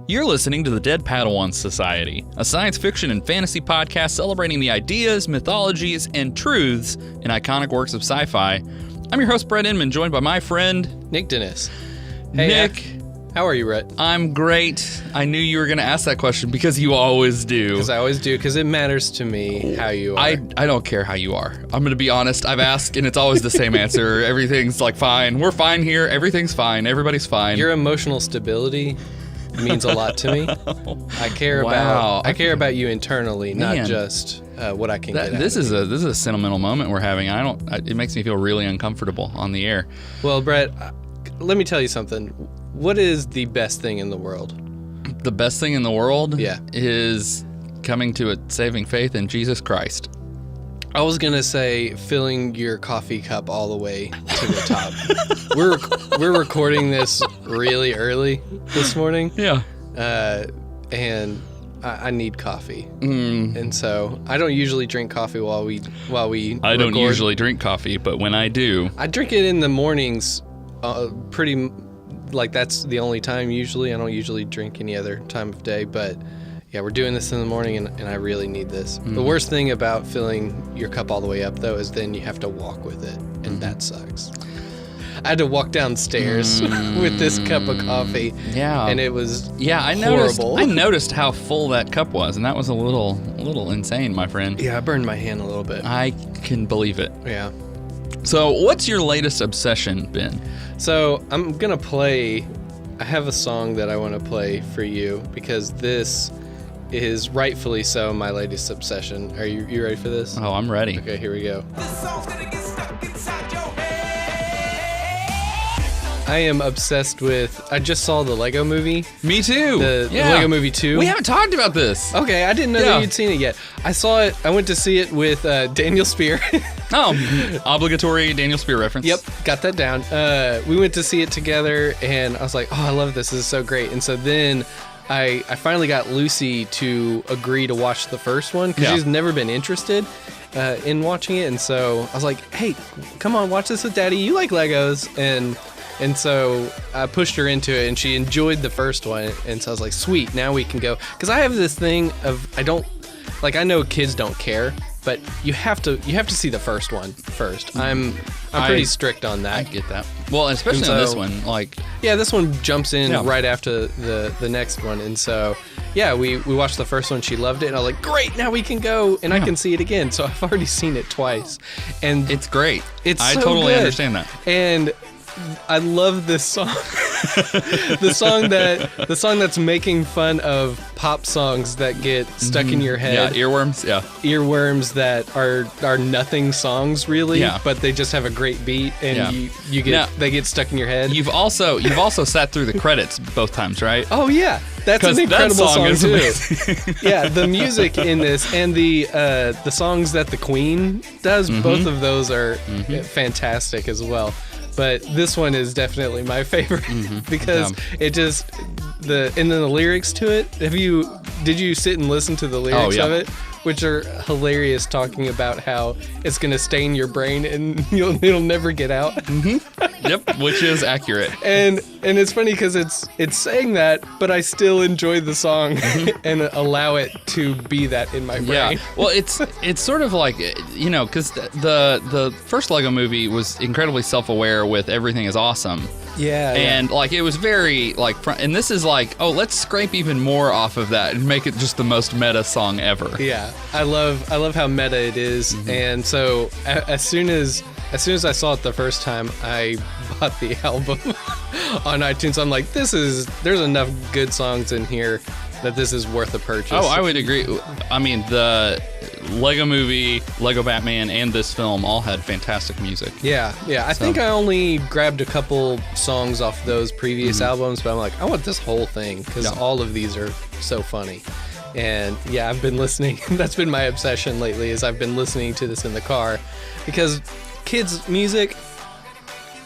You're listening to the Dead Padawans Society, a science fiction and fantasy podcast celebrating the ideas, mythologies, and truths in iconic works of sci-fi. I'm your host, Brett Inman, joined by my friend... Nick Dennis. Hey, Nick. How are you, Brett? I'm great. I knew you were going to ask that question because you always do. Because I always do, because it matters to me how you are. I don't care how you are. I'm going to be honest. I've asked, and it's always the same answer. Everything's like fine. We're fine here. Everything's fine. Everybody's fine. Your emotional stability means a lot to me. I care about you internally, not just what I can get out this of is a sentimental moment we're having. It makes me feel really uncomfortable on the air. Well, Brett, let me tell you something. What is the best thing in the world? The best thing in the world Yeah. is coming to a saving faith in Jesus Christ. I was going to say filling your coffee cup all the way to the top. We're recording this really early this morning. Yeah. And I need coffee. And so I don't usually drink coffee while we I don't record. usually drink coffee, but when I do... I drink it in the mornings pretty... Like, that's the only time usually. I don't usually drink any other time of day, but... Yeah, we're doing this in the morning, and I really need this. The worst thing about filling your cup all the way up, though, is then you have to walk with it, and that sucks. I had to walk downstairs with this cup of coffee, and it was horrible. I noticed how full that cup was, and that was a little insane, my friend. Yeah, I burned my hand a little bit. I can believe it. Yeah. So, what's your latest obsession been? So, I'm going to play... I have a song that I want to play for you, because this... is rightfully so my latest obsession. Are you ready for this? Oh, I'm ready. Okay, here we go. I am obsessed with... I just saw the Lego movie. Me too. The Lego movie 2. We haven't talked about this. Okay, I didn't know that you'd seen it yet. I saw it. I went to see it with Daniel Spear. Oh, obligatory Daniel Spear reference. Yep, got that down. We went to see it together, and I was like, oh, I love this. This is so great. And so then... I finally got Lucy to agree to watch the first one because she's never been interested in watching it, and so I was like, "Hey, come on, watch this with Daddy. You like Legos," and so I pushed her into it, and she enjoyed the first one, and so I was like, "Sweet, now we can go." Because I have this thing of I know kids don't care, but you have to see the first one first. I'm pretty strict on that. I get that. Well, especially on this one, this one jumps in right after the next one, and so we watched the first one. She loved it, and I was like, great, now we can go, and I can see it again. So I've already seen it twice, and it's great. I so totally good. understand that, and I love this song. the song that's making fun of pop songs that get stuck in your head. Yeah, earworms. Yeah, earworms that are nothing songs really. Yeah. But they just have a great beat, and they get stuck in your head. You've also sat through the credits both times, right? Oh yeah, that's an incredible song too. Amazing. Yeah, the music in this and the songs that the Queen does, both of those are fantastic as well. But this one is definitely my favorite because it just and then the lyrics to it. Did you sit and listen to the lyrics of it, which are hilarious, talking about how it's gonna stain your brain and it'll never get out. Yep, which is accurate. And it's funny because it's saying that, but I still enjoy the song and allow it to be that in my brain. Yeah, well, it's sort of like, because the first Lego movie was incredibly self-aware with everything is awesome. Yeah. And it was very and this is let's scrape even more off of that and make it just the most meta song ever. Yeah, I love how meta it is, and so as soon as I saw it the first time, I bought the album on iTunes. I'm like, there's enough good songs in here that this is worth a purchase. Oh, I would agree. I mean, the Lego movie, Lego Batman, and this film all had fantastic music. Yeah. I think I only grabbed a couple songs off those previous albums, but I'm like, I want this whole thing because all of these are so funny. And I've been listening. That's been my obsession lately, is I've been listening to this in the car because kids' music,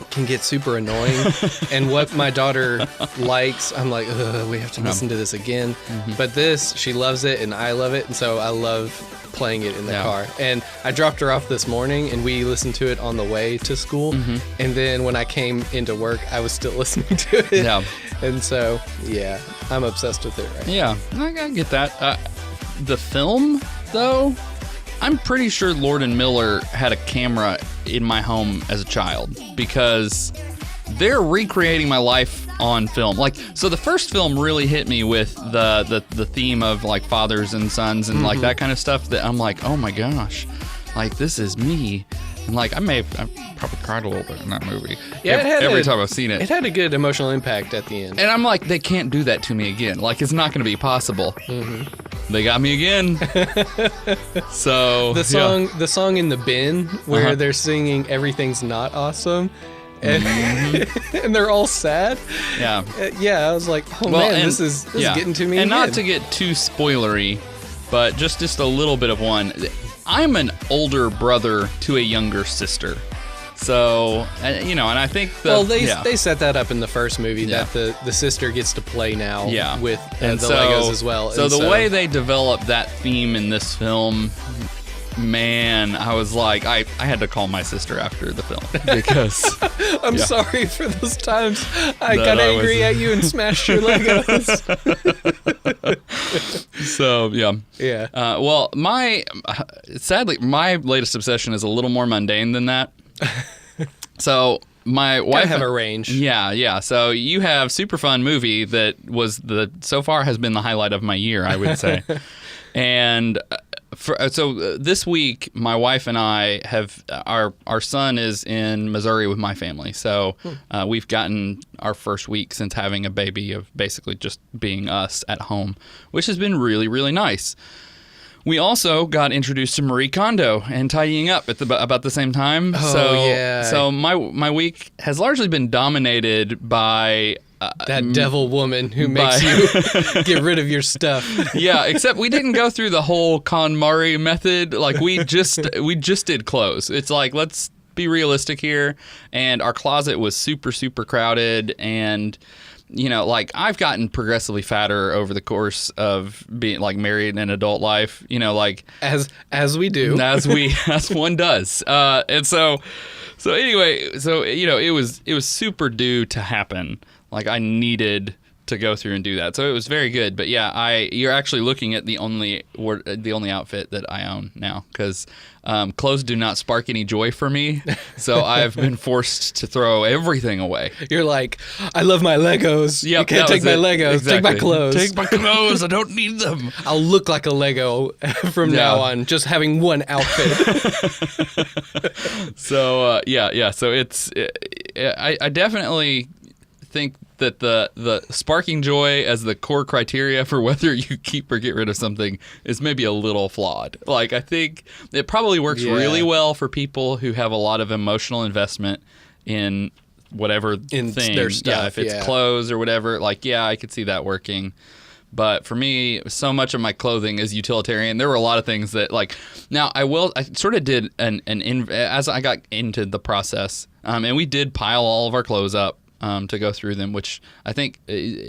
can get super annoying. And what my daughter likes, I'm like, ugh, we have to listen to this again. But this, she loves it and I love it. And so I love playing it in the car. And I dropped her off this morning and we listened to it on the way to school. And then when I came into work, I was still listening to it. Yeah. And so, yeah, I'm obsessed with it right now. Yeah, I get that. The film, though, I'm pretty sure Lord and Miller had a camera in my home as a child because they're recreating my life on film. Like, so the first film really hit me with the theme of like fathers and sons and like that kind of stuff that I'm like, oh my gosh, like this is me. And like I probably cried a little bit in that movie. Yeah, every time I've seen it. It had a good emotional impact at the end. And I'm like, they can't do that to me again. Like, it's not going to be possible. They got me again. So the song in the bin where they're singing "Everything's Not Awesome," and, and they're all sad. Yeah, I was like, oh man, this is getting to me. And again. Not to get too spoilery, but just a little bit of one. I'm an older brother to a younger sister. So, you know, and I think they set that up in the first movie that the sister gets to play now with the Legos as well. So the way they developed that theme in this film, man, I was like, I had to call my sister after the film because I'm sorry for those times I got angry at you and smashed your Legos. So well, sadly my latest obsession is a little more mundane than that. So my wife have a range. Yeah. So you have super fun movie that was so far has been the highlight of my year, I would say. And so this week, my wife and I have our son is in Missouri with my family. So we've gotten our first week since having a baby of basically just being us at home, which has been really, really nice. We also got introduced to Marie Kondo and tidying up at about the same time. So my week has largely been dominated by that devil woman who makes you get rid of your stuff. Yeah, except we didn't go through the whole KonMari method. Like we just did clothes. It's like, let's be realistic here. And our closet was super, super crowded. And you know, like I've gotten progressively fatter over the course of being like married in an adult life, you know, like as we do, as one does. And so anyway, so, you know, it was super due to happen. Like I needed to go through and do that. So it was very good. But yeah, you're actually looking at the only outfit that I own now because clothes do not spark any joy for me. So I've been forced to throw everything away. You're like, I love my Legos. Yep, you can't take my Legos. Exactly. Take my clothes. Take my clothes. I don't need them. I'll look like a Lego from now on, just having one outfit. So So I definitely think that the sparking joy as the core criteria for whether you keep or get rid of something is maybe a little flawed. Like I think it probably works really well for people who have a lot of emotional investment in whatever thing. Their stuff. Yeah, if it's clothes or whatever, like I could see that working. But for me, so much of my clothing is utilitarian. There were a lot of things that now I sort of did as I got into the process, and we did pile all of our clothes up. To go through them, which I think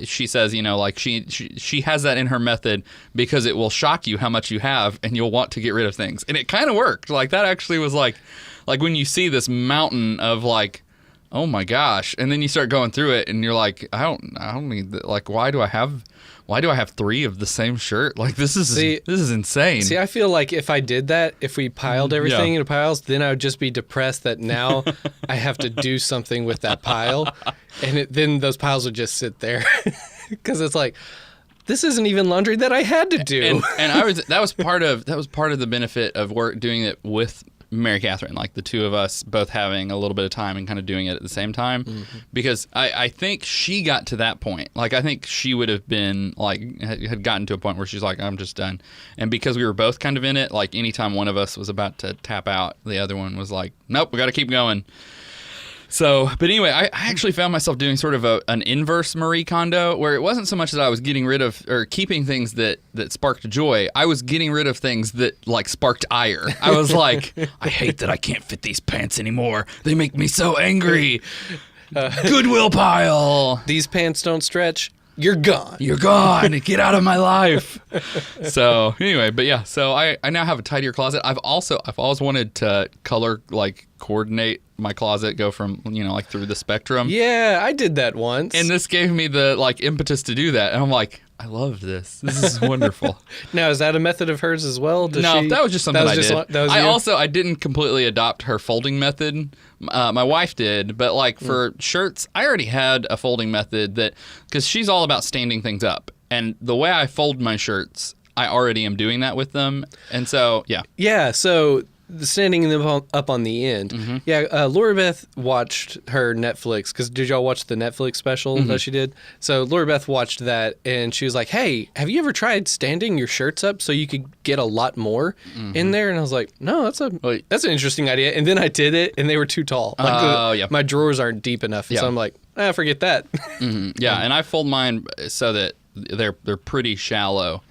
she says, you know, like she has that in her method because it will shock you how much you have and you'll want to get rid of things. And it kind of worked. Like that actually was like when you see this mountain of like, oh my gosh, and then you start going through it and you're like, I don't need that. Like, why do I have 3 of the same shirt? Like this is insane. See, I feel like if I did that, if we piled everything into piles, then I would just be depressed that now I have to do something with that pile, and then those piles would just sit there because it's like, this isn't even laundry that I had to do. And that was part of the benefit of doing it with Mary Catherine, like the two of us both having a little bit of time and kind of doing it at the same time, because I think she got to that point. Like I think she would have been like had gotten to a point where she's like, I'm just done. And because we were both kind of in it, like anytime one of us was about to tap out, the other one was like, nope, we got to keep going. So, but anyway, I actually found myself doing sort of an inverse Marie Kondo, where it wasn't so much that I was getting rid of or keeping things that sparked joy. I was getting rid of things that like sparked ire. I was like, I hate that I can't fit these pants anymore. They make me so angry. Goodwill pile. These pants don't stretch. You're gone. You're gone. Get out of my life. So anyway, but yeah, so I now have a tidier closet. I've always wanted to color coordinate my closet, go from like through the spectrum. Yeah, I did that once. And this gave me the impetus to do that. And I'm like, I love this. This is wonderful. Now, is that a method of hers as well? That was just something I did. I you? didn't completely adopt her folding method. My wife did, but for shirts, I already had a folding method because she's all about standing things up. And the way I fold my shirts, I already am doing that with them. And so, yeah. Yeah, so standing them up on the end. Mm-hmm. Yeah, Laura Beth watched her Netflix, because did y'all watch the Netflix special that she did? So Laura Beth watched that, and she was like, hey, have you ever tried standing your shirts up so you could get a lot more in there? And I was like, no, that's an interesting idea. And then I did it, and they were too tall. Yeah. My drawers aren't deep enough, so I'm like, forget that. Yeah, and I fold mine so that they're pretty shallow.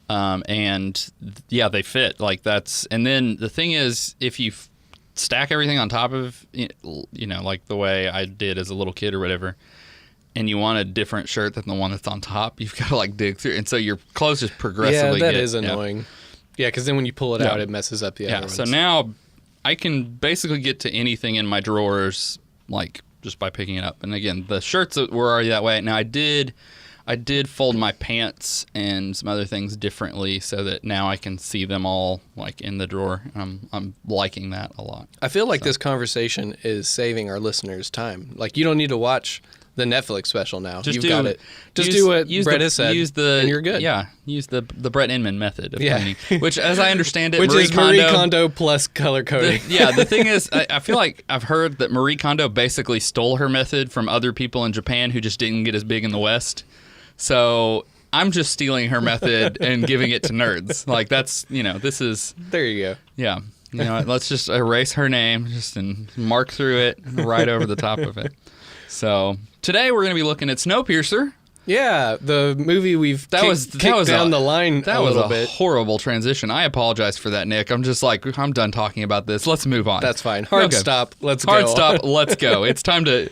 And yeah, they fit and then the thing is, if you stack everything on top of, like the way I did as a little kid or whatever, and you want a different shirt than the one that's on top, you've got to dig through. And so your clothes just progressively that is annoying. Yeah, because then when you pull it out, it messes up the other ones. So now I can basically get to anything in my drawers, just by picking it up. And again, the shirts were already that way. Now I did fold my pants and some other things differently so that now I can see them all in the drawer. I'm liking that a lot. I feel like this conversation is saving our listeners time. You don't need to watch the Netflix special now. You've got it. Just do what Brett has said, and you're good. Yeah, use the Brett Inman method of cleaning, which, as I understand it, which is Marie Kondo plus color coding. The thing is, I feel like I've heard that Marie Kondo basically stole her method from other people in Japan who just didn't get as big in the West. So I'm just stealing her method and giving it to nerds. That's, this is... There you go. Yeah. Let's just erase her name and mark through it right over the top of it. So today we're going to be looking at Snowpiercer. Yeah, the movie we've kicked down the line a little bit. That was a horrible transition. I apologize for that, Nick. I'm just I'm done talking about this. Let's move on. That's fine. Hard stop. Let's go. Hard stop. Let's go. It's time to...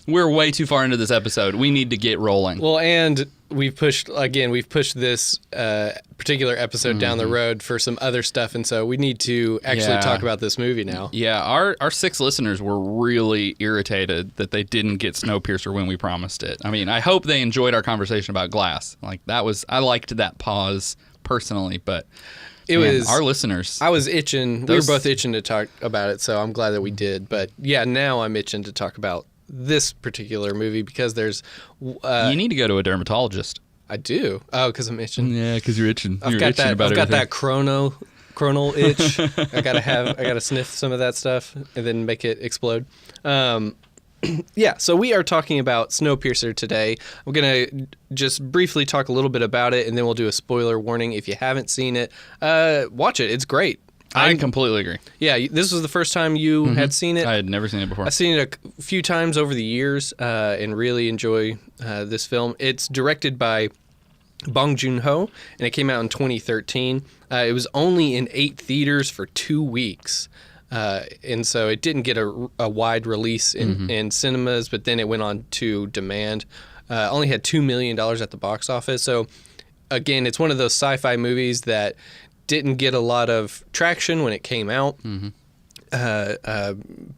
We're way too far into this episode. We need to get rolling. Well, and we've pushed this particular episode down the road for some other stuff, and so we need to actually talk about this movie now. Yeah, our 6 listeners were really irritated that they didn't get Snowpiercer when we promised it. I mean, I hope they enjoyed our conversation about Glass. I liked that pause personally, but it was our listeners. I was itching. We were both itching to talk about it, so I'm glad that we did. But yeah, now I'm itching to talk about this particular movie because there's... you need to go to a dermatologist. I do. Oh, because I'm itching. Yeah, because you're itching. I've got that chronal itch. I gotta sniff some of that stuff and then make it explode. Yeah, so we are talking about Snowpiercer today. I'm going to just briefly talk a little bit about it, and then we'll do a spoiler warning. If you haven't seen it, watch it. It's great. I completely agree. Yeah, this was the first time you had seen it. I had never seen it before. I've seen it a few times over the years and really enjoy this film. It's directed by Bong Joon-ho, and it came out in 2013. It was only in 8 theaters for 2 weeks. And so it didn't get a wide release in cinemas, but then it went on to demand. Only had $2 million at the box office. So, again, it's one of those sci-fi movies that didn't get a lot of traction when it came out.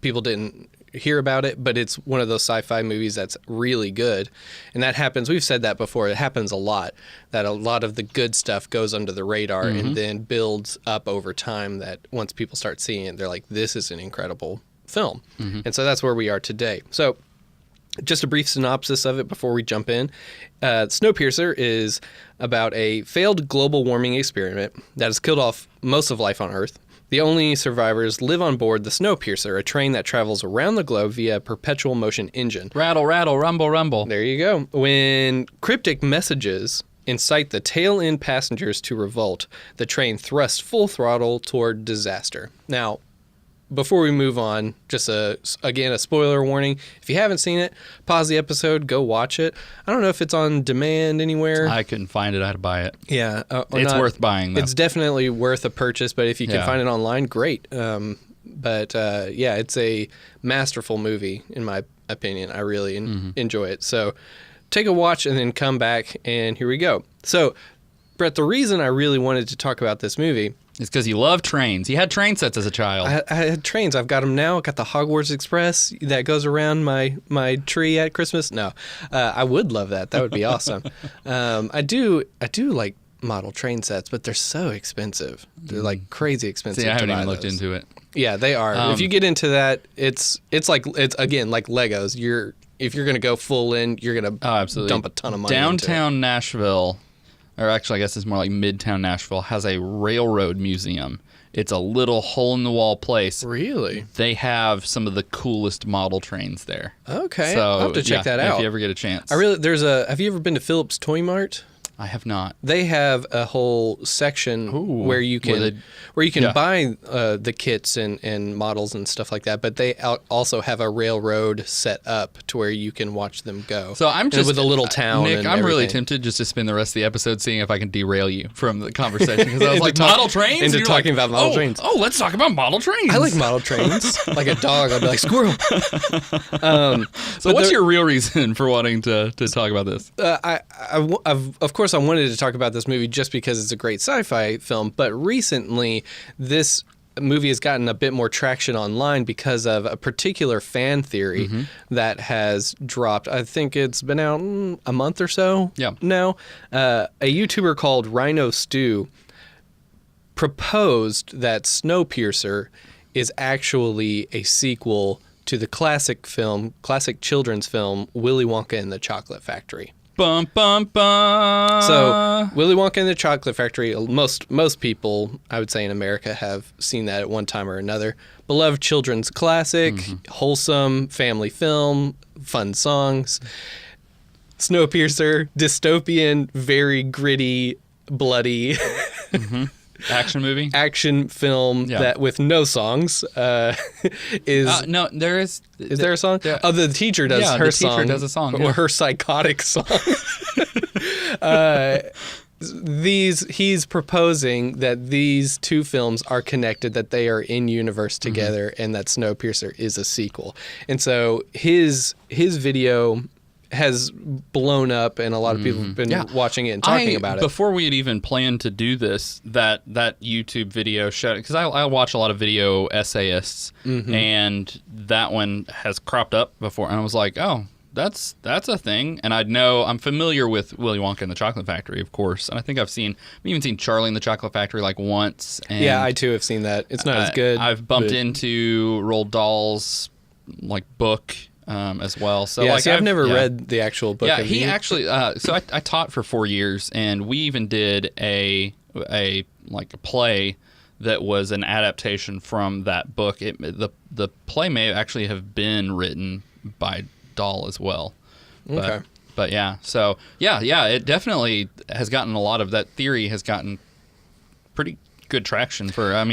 People didn't hear about it, but it's one of those sci-fi movies that's really good. And that happens, we've said that before, it happens a lot, that a lot of the good stuff goes under the radar and then builds up over time, that once people start seeing it, they're like, this is an incredible film. And so that's where we are today. So just a brief synopsis of it before we jump in. Snowpiercer is about a failed global warming experiment that has killed off most of life on Earth. The only survivors live on board the Snowpiercer, a train that travels around the globe via a perpetual motion engine. Rattle, rattle, rumble, rumble. There you go. When cryptic messages incite the tail-end passengers to revolt, the train thrusts full throttle toward disaster. Now, before we move on, just again a spoiler warning. If you haven't seen it, pause the episode, go watch it. I don't know if it's on demand anywhere. I couldn't find it. I had to buy it. Yeah, it's worth buying, though. It's definitely worth a purchase, but if you can find it online, great. But it's a masterful movie, in my opinion. I really enjoy it. So take a watch and then come back, and here we go. So, Brett, the reason I really wanted to talk about this movie... It's because you love trains. You had train sets as a child. I had trains. I've got them now. I got the Hogwarts Express that goes around my tree at Christmas. No, I would love that. That would be awesome. I do like model train sets, but they're so expensive. They're like crazy expensive. See, I haven't even those. Looked into it. Yeah, they are. If you get into that, it's again like Legos. If you're gonna go full in, you're gonna dump a ton of money. Downtown into it. Nashville. Or actually, I guess it's more like Midtown Nashville, has a railroad museum. It's a little hole-in-the-wall place. Really? They have some of the coolest model trains there. Okay, so, I'll have to check that out. If you ever get a chance. Have you ever been to Phillips Toy Mart? I have not. They have a whole section where you can buy the kits and models and stuff like that. But they also have a railroad set up to where you can watch them go. So I'm just with a little town. Nick, and I'm really everything. tempted just to spend the rest of the episode seeing if I can derail you from the conversation because I was like model trains. Into talking about model trains. Oh, let's talk about model trains. I like model trains. Like a dog, I'd be like squirrel. So what's your real reason for wanting to talk about this? Of course, I wanted to talk about this movie just because it's a great sci-fi film, but recently this movie has gotten a bit more traction online because of a particular fan theory that has dropped. I think it's been out a month or so now. A YouTuber called Rhino Stew proposed that Snowpiercer is actually a sequel to the classic children's film, Willy Wonka and the Chocolate Factory. Bum, bum, bum. So, Willy Wonka and the Chocolate Factory, most people, I would say in America, have seen that at one time or another. Beloved children's classic, wholesome family film, fun songs. Snowpiercer, dystopian, very gritty, bloody action movie? Action film that with no songs is... no, there is... Is there a song? The teacher does her song. The teacher does a song. Or her psychotic song. He's proposing that these two films are connected, that they are in universe together, and that Snowpiercer is a sequel. And so his video has blown up, and a lot of people have been watching it and talking about it. Before we had even planned to do this, that YouTube video showed, because I watch a lot of video essayists, and that one has cropped up before, and I was like, oh, that's a thing. And I'm familiar with Willy Wonka and the Chocolate Factory, of course, and I think I've even seen Charlie and the Chocolate Factory like once. And yeah, I too have seen that. It's not as good. I've bumped into Roald Dahl's like book as well. So I've never read the actual book. Yeah, he actually. So I taught for 4 years, and we even did a play that was an adaptation from that book. The play may actually have been written by Dahl as well. Okay. But yeah, so yeah, it definitely has gotten a lot of that theory has gotten pretty good traction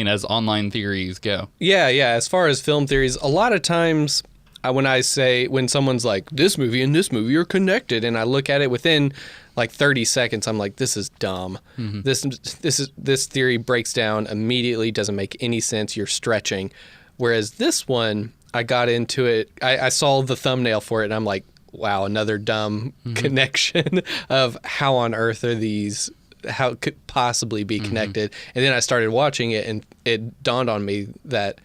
as online theories go. Yeah. As far as film theories, a lot of times when someone's like, this movie and this movie are connected, and I look at it within like 30 seconds, I'm like, this is dumb. This theory breaks down immediately, doesn't make any sense. You're stretching. Whereas this one, I got into it. I saw the thumbnail for it, and I'm like, wow, another dumb connection of how on earth are these, how it could possibly be connected. And then I started watching it, and it dawned on me that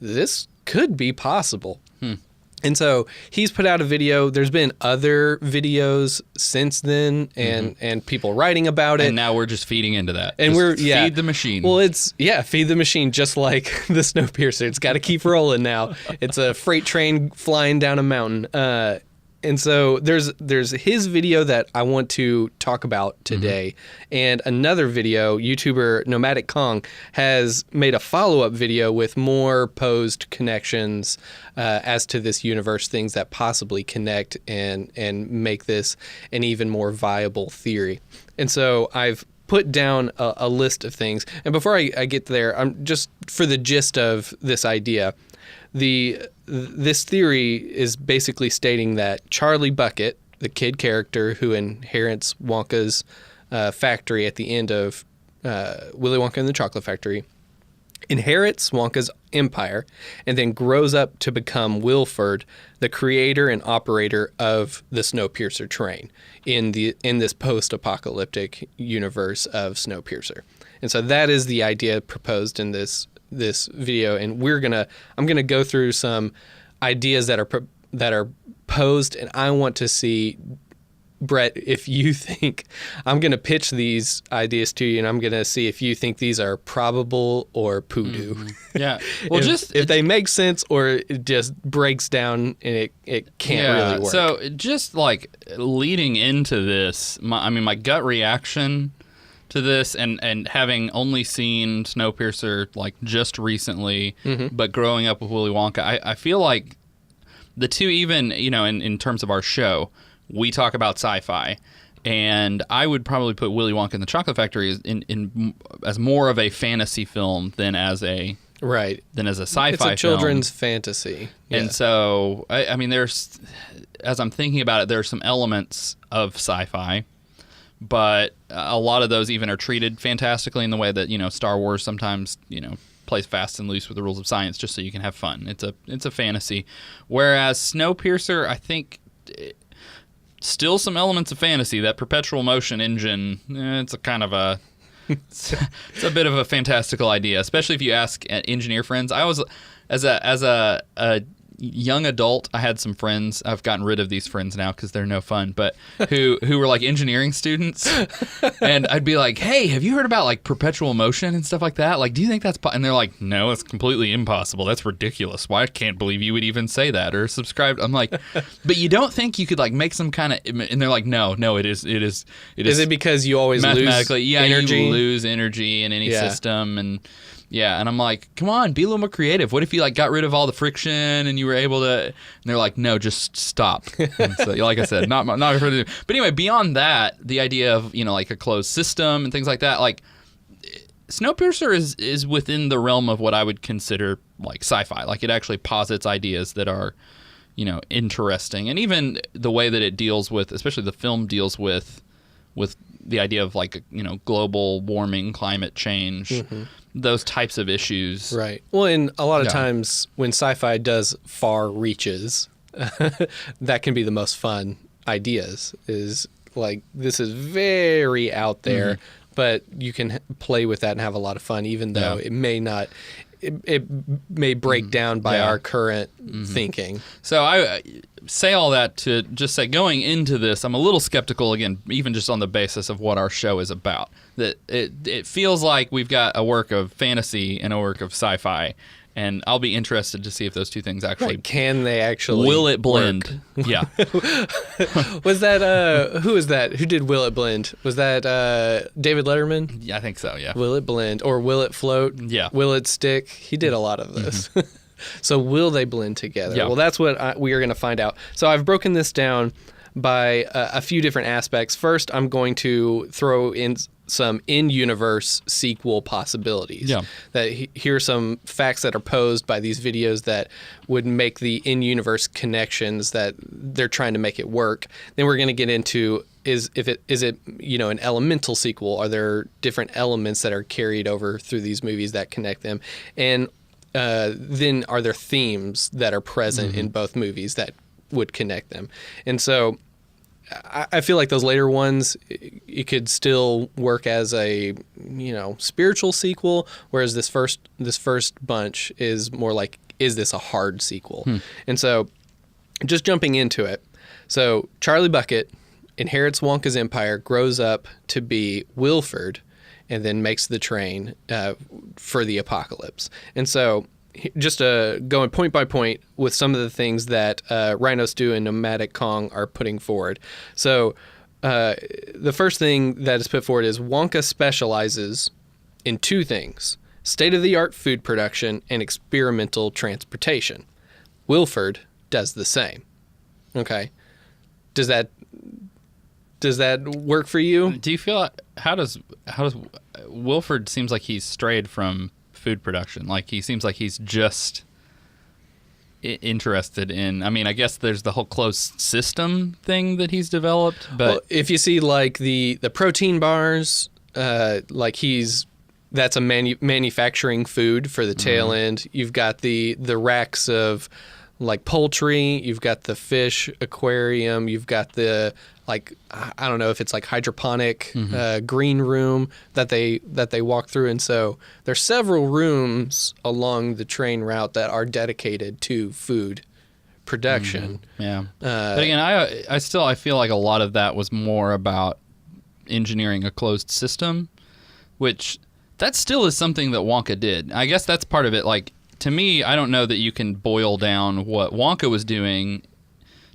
this could be possible. And so he's put out a video. There's been other videos since then, and people writing about it. And now we're just feeding into that. And feed the machine. Well, feed the machine, just like the Snowpiercer. It's got to keep rolling now. It's a freight train flying down a mountain. And so there's his video that I want to talk about today, and another video. YouTuber Nomadic Kong has made a follow-up video with more posed connections as to this universe, things that possibly connect and make this an even more viable theory. And so I've put down a list of things. And before I get there, I'm just for the gist of this idea. This theory is basically stating that Charlie Bucket, the kid character who inherits Wonka's factory at the end of Willy Wonka and the Chocolate Factory, inherits Wonka's empire and then grows up to become Wilford, the creator and operator of the Snowpiercer train in this post-apocalyptic universe of Snowpiercer. And so that is the idea proposed in this video, and I'm gonna go through some ideas that are posed, and I want to see, Brett, if you think, I'm going to pitch these ideas to you, and I'm going to see if you think these are probable or poodoo. Mm-hmm. Yeah. Well, if they make sense or it just breaks down and it can't really work. So just like leading into this, my gut reaction to this, and having only seen Snowpiercer like just recently, but growing up with Willy Wonka, I feel like the two, even, in terms of our show, we talk about sci-fi, and I would probably put Willy Wonka and the Chocolate Factory as more of a fantasy film than as a sci-fi film. It's a children's fantasy. Yeah. And so, I mean, there's, as I'm thinking about it, there's some elements of sci-fi, but a lot of those even are treated fantastically in the way that, Star Wars sometimes, plays fast and loose with the rules of science just so you can have fun. It's a fantasy. Whereas Snowpiercer, I think, still some elements of fantasy. That perpetual motion engine, it's a kind of a it's a bit of a fantastical idea, especially if you ask engineer friends. I was, as a young adult, I had some friends. I've gotten rid of these friends now because they're no fun, but who were like engineering students, and I'd be like, "Hey, have you heard about like perpetual motion and stuff like that? Like, do you think that's?" And they're like, "No, it's completely impossible. That's ridiculous. Why? I can't believe you would even say that or subscribe." I'm like, "But you don't think you could like make some kind of?" And they're like, "No, it is." Is it because you always mathematically, lose energy? You lose energy in any system, and I'm like, come on, be a little more creative. What if you like got rid of all the friction and you were able to? And they're like, no, just stop. And so, like I said, not but anyway, beyond that, the idea of like a closed system and things like that, like Snowpiercer is within the realm of what I would consider like sci-fi. Like it actually posits ideas that are interesting, and even the way that it deals with, especially the film deals with the idea of like global warming, climate change. Those types of issues. Right. Well, and a lot of times when sci-fi does far reaches, that can be the most fun ideas, is like, this is very out there, but you can play with that and have a lot of fun, even though it may not, it may break down by our current thinking. So I say all that to just say, going into this, I'm a little skeptical, again, even just on the basis of what our show is about. That it feels like we've got a work of fantasy and a work of sci-fi, and I'll be interested to see if those two things actually... Can they actually will it blend? Work? Yeah. Was that... who was that? Who did Will It Blend? Was that David Letterman? Yeah, I think so, yeah. Will it blend? Or will it float? Yeah. Will it stick? He did a lot of this. So will they blend together? Yeah. Well, that's what we are going to find out. So I've broken this down by a few different aspects. First, I'm going to throw in some in-universe sequel possibilities. Yeah. Here are some facts that are posed by these videos that would make the in-universe connections that they're trying to make it work. Then we're going to get into is it an elemental sequel? Are there different elements that are carried over through these movies that connect them? And then are there themes that are present in both movies that would connect them? And so I feel like those later ones, it could still work as a spiritual sequel, whereas this first bunch is more like, is this a hard sequel? And so just jumping into it, so Charlie Bucket inherits Wonka's empire, grows up to be Wilford, and then makes the train for the apocalypse. And so just going point by point with some of the things that Rhino Stew and Nomadic Kong are putting forward. So the first thing that is put forward is Wonka specializes in two things: state-of-the-art food production and experimental transportation. Wilford does the same. Okay. Does that Does that work for you? Do you feel how does Wilford seems like he's strayed from food production? Like he seems like he's just interested in. I mean, I guess there's the whole closed system thing that he's developed. But well, if you see like the protein bars, like that's a manufacturing food for the tail end. You've got the racks of like poultry. You've got the fish aquarium. You've got the like I don't know if it's like hydroponic green room that they walk through. And so there's several rooms along the train route that are dedicated to food production. Yeah. But again, I feel like a lot of that was more about engineering a closed system, which that still is something that Wonka did. I guess that's part of it. Like, to me, I don't know that you can boil down what Wonka was doing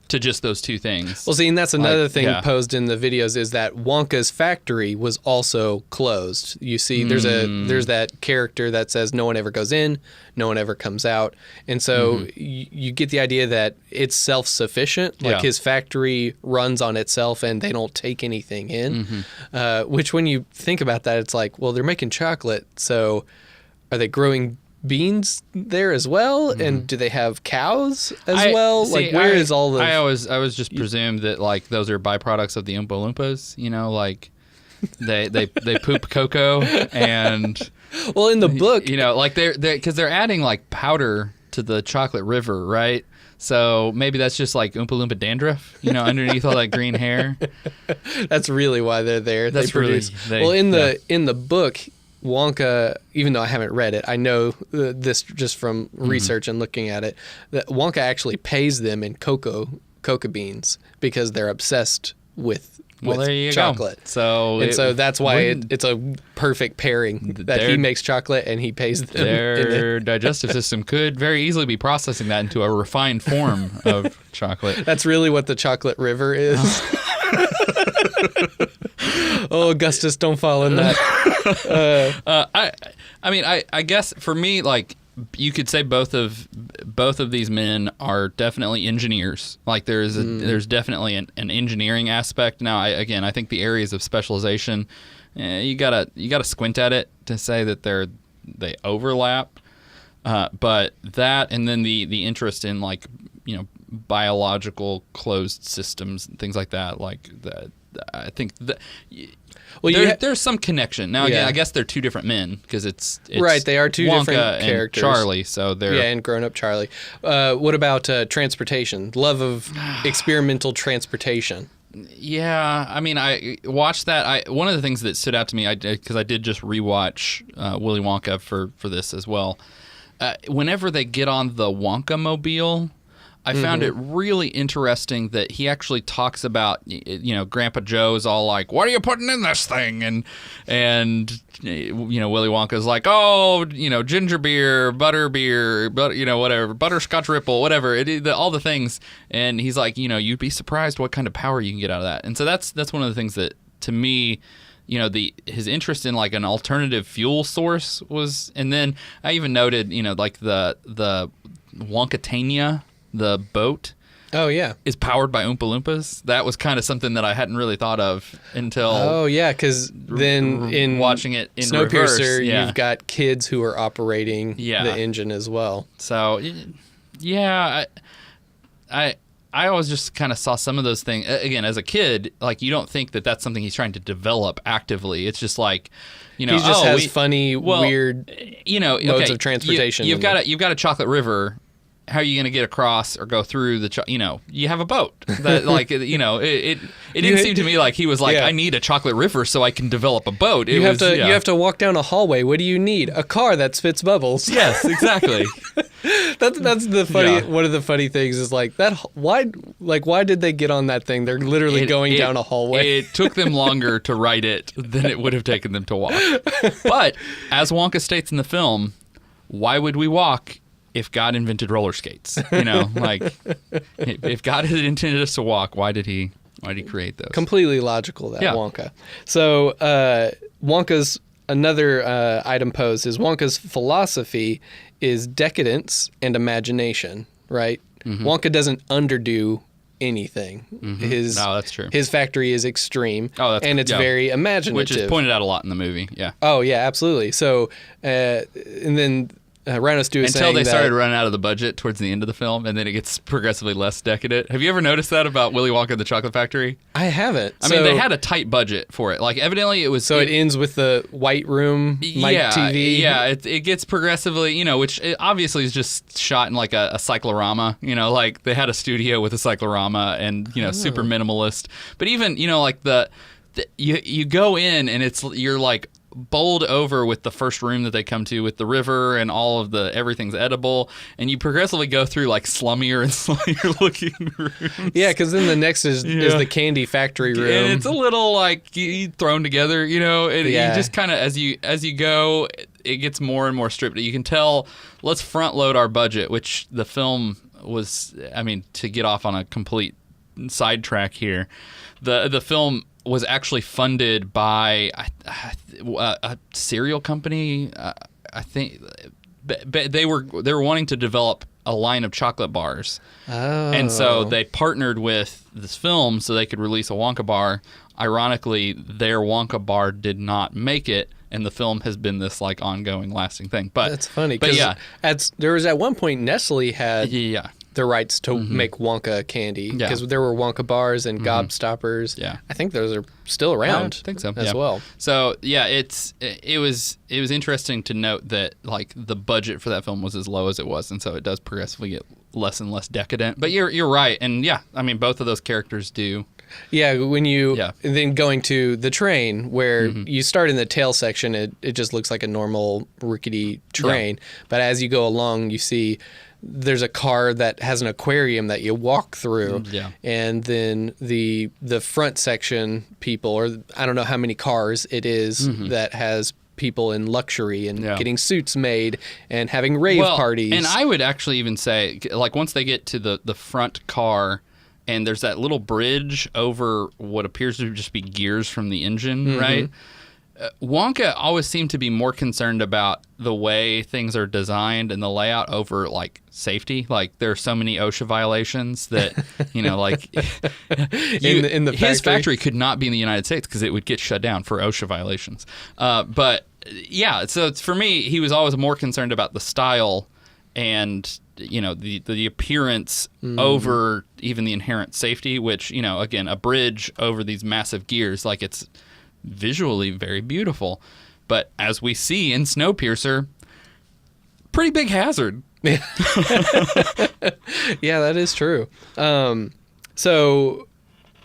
to just those two things. Well, see, and that's another thing posed in the videos is that Wonka's factory was also closed. You see, there's that character that says no one ever goes in, no one ever comes out, and so you get the idea that it's self-sufficient. Like his factory runs on itself, and they don't take anything in. Which, when you think about that, it's like, well, they're making chocolate, so are they growing beans there as well? And do they have cows as well? Like, where is all the... I always just presumed that like those are byproducts of the Oompa Loompas, you know, like they poop cocoa and well, in the book, you know, like they're adding like powder to the chocolate river, right? So maybe that's just like Oompa Loompa dandruff, you know, underneath all that green hair. That's really why they're there. That's in the book, Wonka, even though I haven't read it, I know this just from research and looking at it, that Wonka actually pays them in cocoa beans because they're obsessed with there you chocolate. Go. So that's why it's a perfect pairing that he makes chocolate and he pays them. Their digestive system could very easily be processing that into a refined form of chocolate. That's really what the chocolate river is. Oh, Augustus, don't fall in that. I guess for me, like, you could say both of these men are definitely engineers. Like there's definitely an engineering aspect. Now, I think the areas of specialization, you gotta squint at it to say that they overlap. But that, and then the interest in, like, you know, biological closed systems and things like that, like that. I think that. Well, there's some connection. Now, again, I guess they're two different men because it's right. They are two Wonka different characters. And Charlie, so they're and grown-up Charlie. What about transportation? Love of experimental transportation. Yeah, I mean, I watched that. One of the things that stood out to me, because I did just rewatch Willy Wonka for this as well. Whenever they get on the Wonka mobile, I found it really interesting that he actually talks about, you know, Grandpa Joe's all like, "What are you putting in this thing?" And you know, Willy Wonka's like, "Oh, you know, ginger beer, butter beer, you know, whatever, butterscotch ripple, whatever, all the things." And he's like, you know, you'd be surprised what kind of power you can get out of that. And so that's one of the things that, to me, you know, his interest in like an alternative fuel source was. And then I even noted, you know, like the Wonkatania, the boat, is powered by Oompa Loompas. That was kind of something that I hadn't really thought of until because then in watching it in Snowpiercer, reverse, you've got kids who are operating the engine as well. So I always just kind of saw some of those things. Again, as a kid, like, you don't think that that's something he's trying to develop actively. It's just like, you know, he just has funny, weird, you know, modes of transportation. You've got a chocolate river. How are you going to get across or go through the, you know, you have a boat that, like, you know, it didn't seem to me like he was like, I need a chocolate river so I can develop a boat. You have to walk down a hallway. What do you need? A car that spits bubbles. Yes, exactly. That's the funny, one of the funny things is like that. Why did they get on that thing? They're literally going down a hallway. It took them longer to write it than it would have taken them to walk. But as Wonka states in the film, why would we walk if God invented roller skates? You know, like, if God had intended us to walk, why did he create those? Completely logical, Wonka. So Wonka's another item posed is Wonka's philosophy is decadence and imagination, right? Wonka doesn't underdo anything. No, that's true. His factory is extreme, and it's very imaginative. Which is pointed out a lot in the movie, yeah. Oh, yeah, absolutely. So, and then Rhino Stew is Until saying they that, started running out of the budget towards the end of the film, and then it gets progressively less decadent. Have you ever noticed that about Willy Wonka and the Chocolate Factory? I haven't. I mean, they had a tight budget for it. Like, evidently it was... So it ends with the white room, Mike TV? Yeah, it gets progressively, which obviously is just shot in like a cyclorama. Like they had a studio with a cyclorama and, super minimalist. But even, like you go in and you're like... bowled over with the first room that they come to with the river and all of everything's edible, and you progressively go through like slummier and slummier looking rooms. Yeah, because then the next is the candy factory room, and it's a little like thrown together, and you just kind of as you go, it gets more and more stripped. You can tell. Let's front load our budget, which the film was. I mean, to get off on a complete sidetrack here, the film was actually funded by a cereal company. I think they were wanting to develop a line of chocolate bars, and so they partnered with this film so they could release a Wonka bar. Ironically, their Wonka bar did not make it, and the film has been this like ongoing, lasting thing. But that's funny. But there was at one point Nestle had the rights to make Wonka candy because there were Wonka bars and gobstoppers. Yeah, I think those are still around. I think so as well. So yeah, it was interesting to note that like the budget for that film was as low as it was, and so it does progressively get less and less decadent. But you're right, and yeah, I mean both of those characters do. Yeah, and then going to the train where you start in the tail section, it just looks like a normal rickety train, but as you go along, you see. There's a car that has an aquarium that you walk through, and then the front section people, or I don't know how many cars it is that has people in luxury and getting suits made and having rave parties. And I would actually even say, like once they get to the front car, and there's that little bridge over what appears to just be gears from the engine, right? Wonka always seemed to be more concerned about the way things are designed and the layout over like safety. Like there are so many OSHA violations that like in the his factory could not be in the United States because it would get shut down for OSHA violations. But yeah, so for me, he was always more concerned about the style and the appearance over even the inherent safety. Which again, a bridge over these massive gears, like it's visually very beautiful, but as we see in Snowpiercer, pretty big hazard. Yeah, that is true. So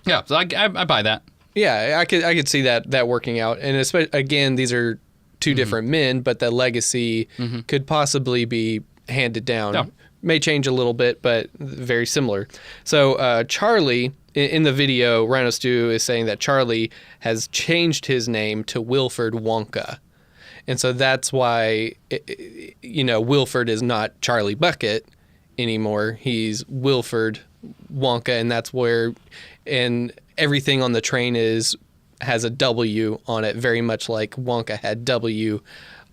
I buy that. Yeah, I could see that working out, and especially again, these are two different men, but the legacy could possibly be handed down. Yeah. May change a little bit, but very similar. So Charlie, in the video, Rhino Stew is saying that Charlie has changed his name to Wilford Wonka. And so that's why, Wilford is not Charlie Bucket anymore. He's Wilford Wonka, and that's where, and everything on the train has a W on it, very much like Wonka had W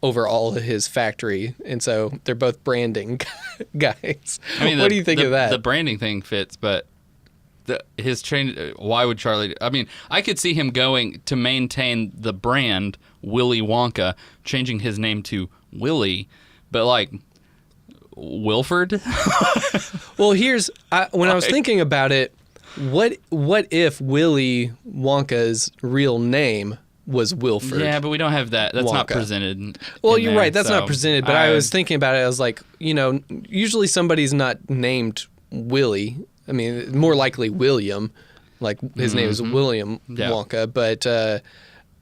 over all of his factory, and so they're both branding guys. I mean, what do you think of that? The branding thing fits, but his train. Why would Charlie? I mean, I could see him going to maintain the brand Willy Wonka, changing his name to Willy, but like Wilford. Well, when I was thinking about it, what if Willy Wonka's real name was Wilford? Yeah, but we don't have that. That's Wonka. Not presented. Well, you're right. That's not presented. But I was thinking about it. I was like, usually somebody's not named Willie. I mean, more likely William. Like his name is William Wonka. But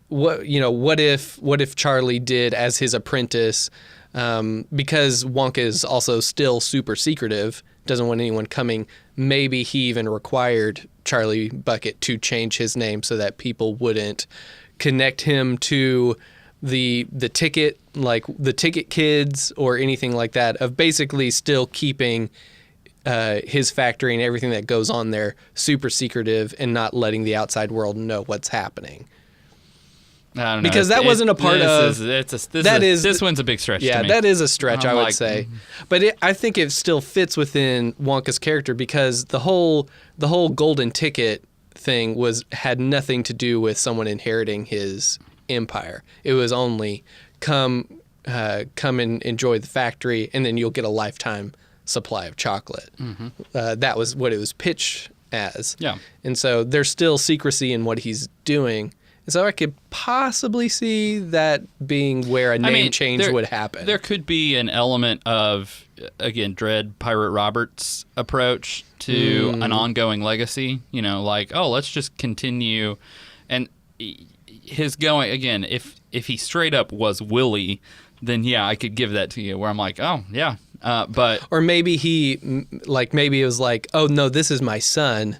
what if Charlie did as his apprentice? Because Wonka is also still super secretive, doesn't want anyone coming. Maybe he even required Charlie Bucket to change his name so that people wouldn't connect him to the ticket, like the ticket kids or anything like that, of basically still keeping his factory and everything that goes on there super secretive and not letting the outside world know what's happening. I don't know. Because that wasn't a part of... This one's a big stretch to me. Yeah, that is a stretch, I would say. Mm-hmm. But I think it still fits within Wonka's character because the whole golden ticket thing had nothing to do with someone inheriting his empire. It was only come and enjoy the factory, and then you'll get a lifetime supply of chocolate. Mm-hmm. That was what it was pitched as. Yeah. And so there's still secrecy in what he's doing. And so I could possibly see that being where a name change would happen. There could be an element of, again, Dread Pirate Roberts' approach to an ongoing legacy. You know, like, oh, let's just continue. And his going, again, if he straight up was Willie, then yeah, I could give that to you where I'm like, oh, yeah. But or maybe maybe it was like, oh, no, this is my son.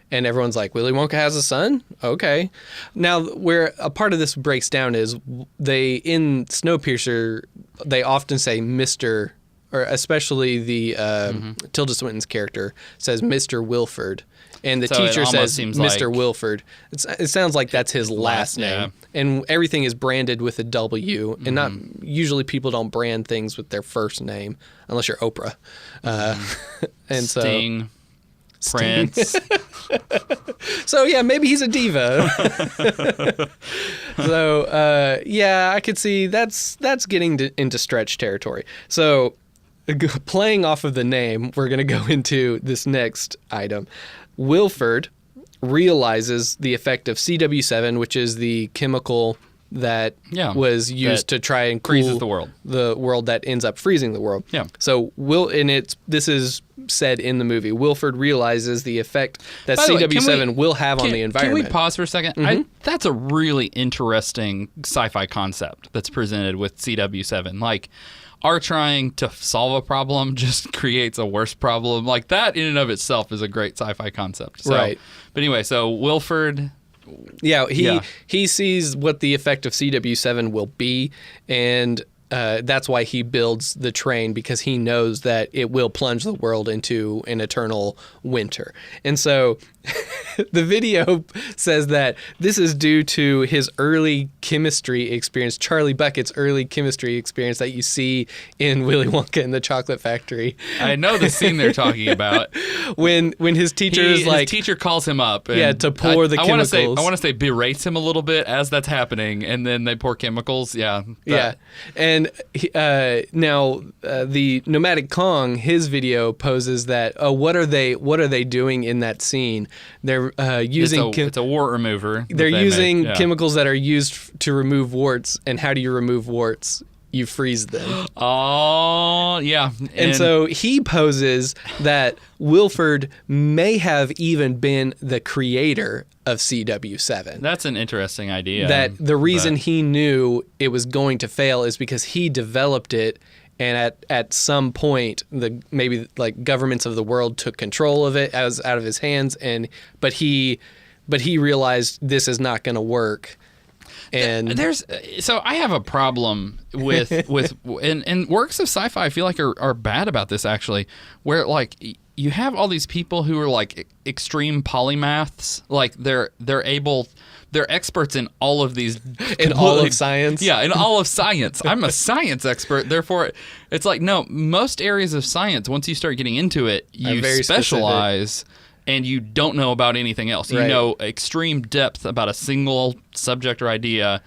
And everyone's like, Willy Wonka has a son? Okay. Now, where a part of this breaks down is in Snowpiercer, they often say Mr., or especially the Tilda Swinton's character says Mr. Wilford. And the teacher says Mr. Wilford. It sounds like that's his last name. Yeah. And everything is branded with a W. And not usually people don't brand things with their first name, unless you're Oprah. And Sting. Prince. So yeah, maybe he's a diva. So yeah, I could see that's getting into stretch territory. So playing off of the name, we're going to go into this next item. Wilford realizes the effect of CW7, which is the chemical that was used to try and freezes cool the world that ends up freezing the world. Yeah. So this is said in the movie. Wilford realizes the effect that CW7 will have on the environment. Can we pause for a second? Mm-hmm. That's a really interesting sci-fi concept that's presented with CW7. Like, our trying to solve a problem just creates a worse problem. Like, that in and of itself is a great sci-fi concept. So, right. But anyway, so Wilford... Yeah, he sees what the effect of CW7 will be, and that's why he builds the train, because he knows that it will plunge the world into an eternal winter. And so the video says that this is due to his early chemistry experience, Charlie Bucket's early chemistry experience that you see in Willy Wonka and the Chocolate Factory. I know the scene they're talking about. When his teacher is like... His teacher calls him up. And to pour the chemicals. I want to say berates him a little bit as that's happening, and then they pour chemicals. Yeah. Yeah. And now the Nomadic Kong, his video poses that, what are they doing in that scene? They're using... It's a wart remover. They're using chemicals that are used to remove warts. And how do you remove warts? You freeze them. Oh, yeah. And so he poses that Wilford may have even been the creator of CW7. That's an interesting idea. That the reason he knew it was going to fail is because he developed it, and at some point maybe governments of the world took control of it out of his hands, but he realized this is not going to work. And so I have a problem with and works of sci-fi I feel like are bad about this, actually, where like you have all these people who are like extreme polymaths, like they're experts in all of these in all of science. Yeah, in all of science. I'm a science expert, therefore it's like, no, most areas of science, once you start getting into it, you specialize. Specific. And you don't know about anything else. You know extreme depth about a single subject or idea,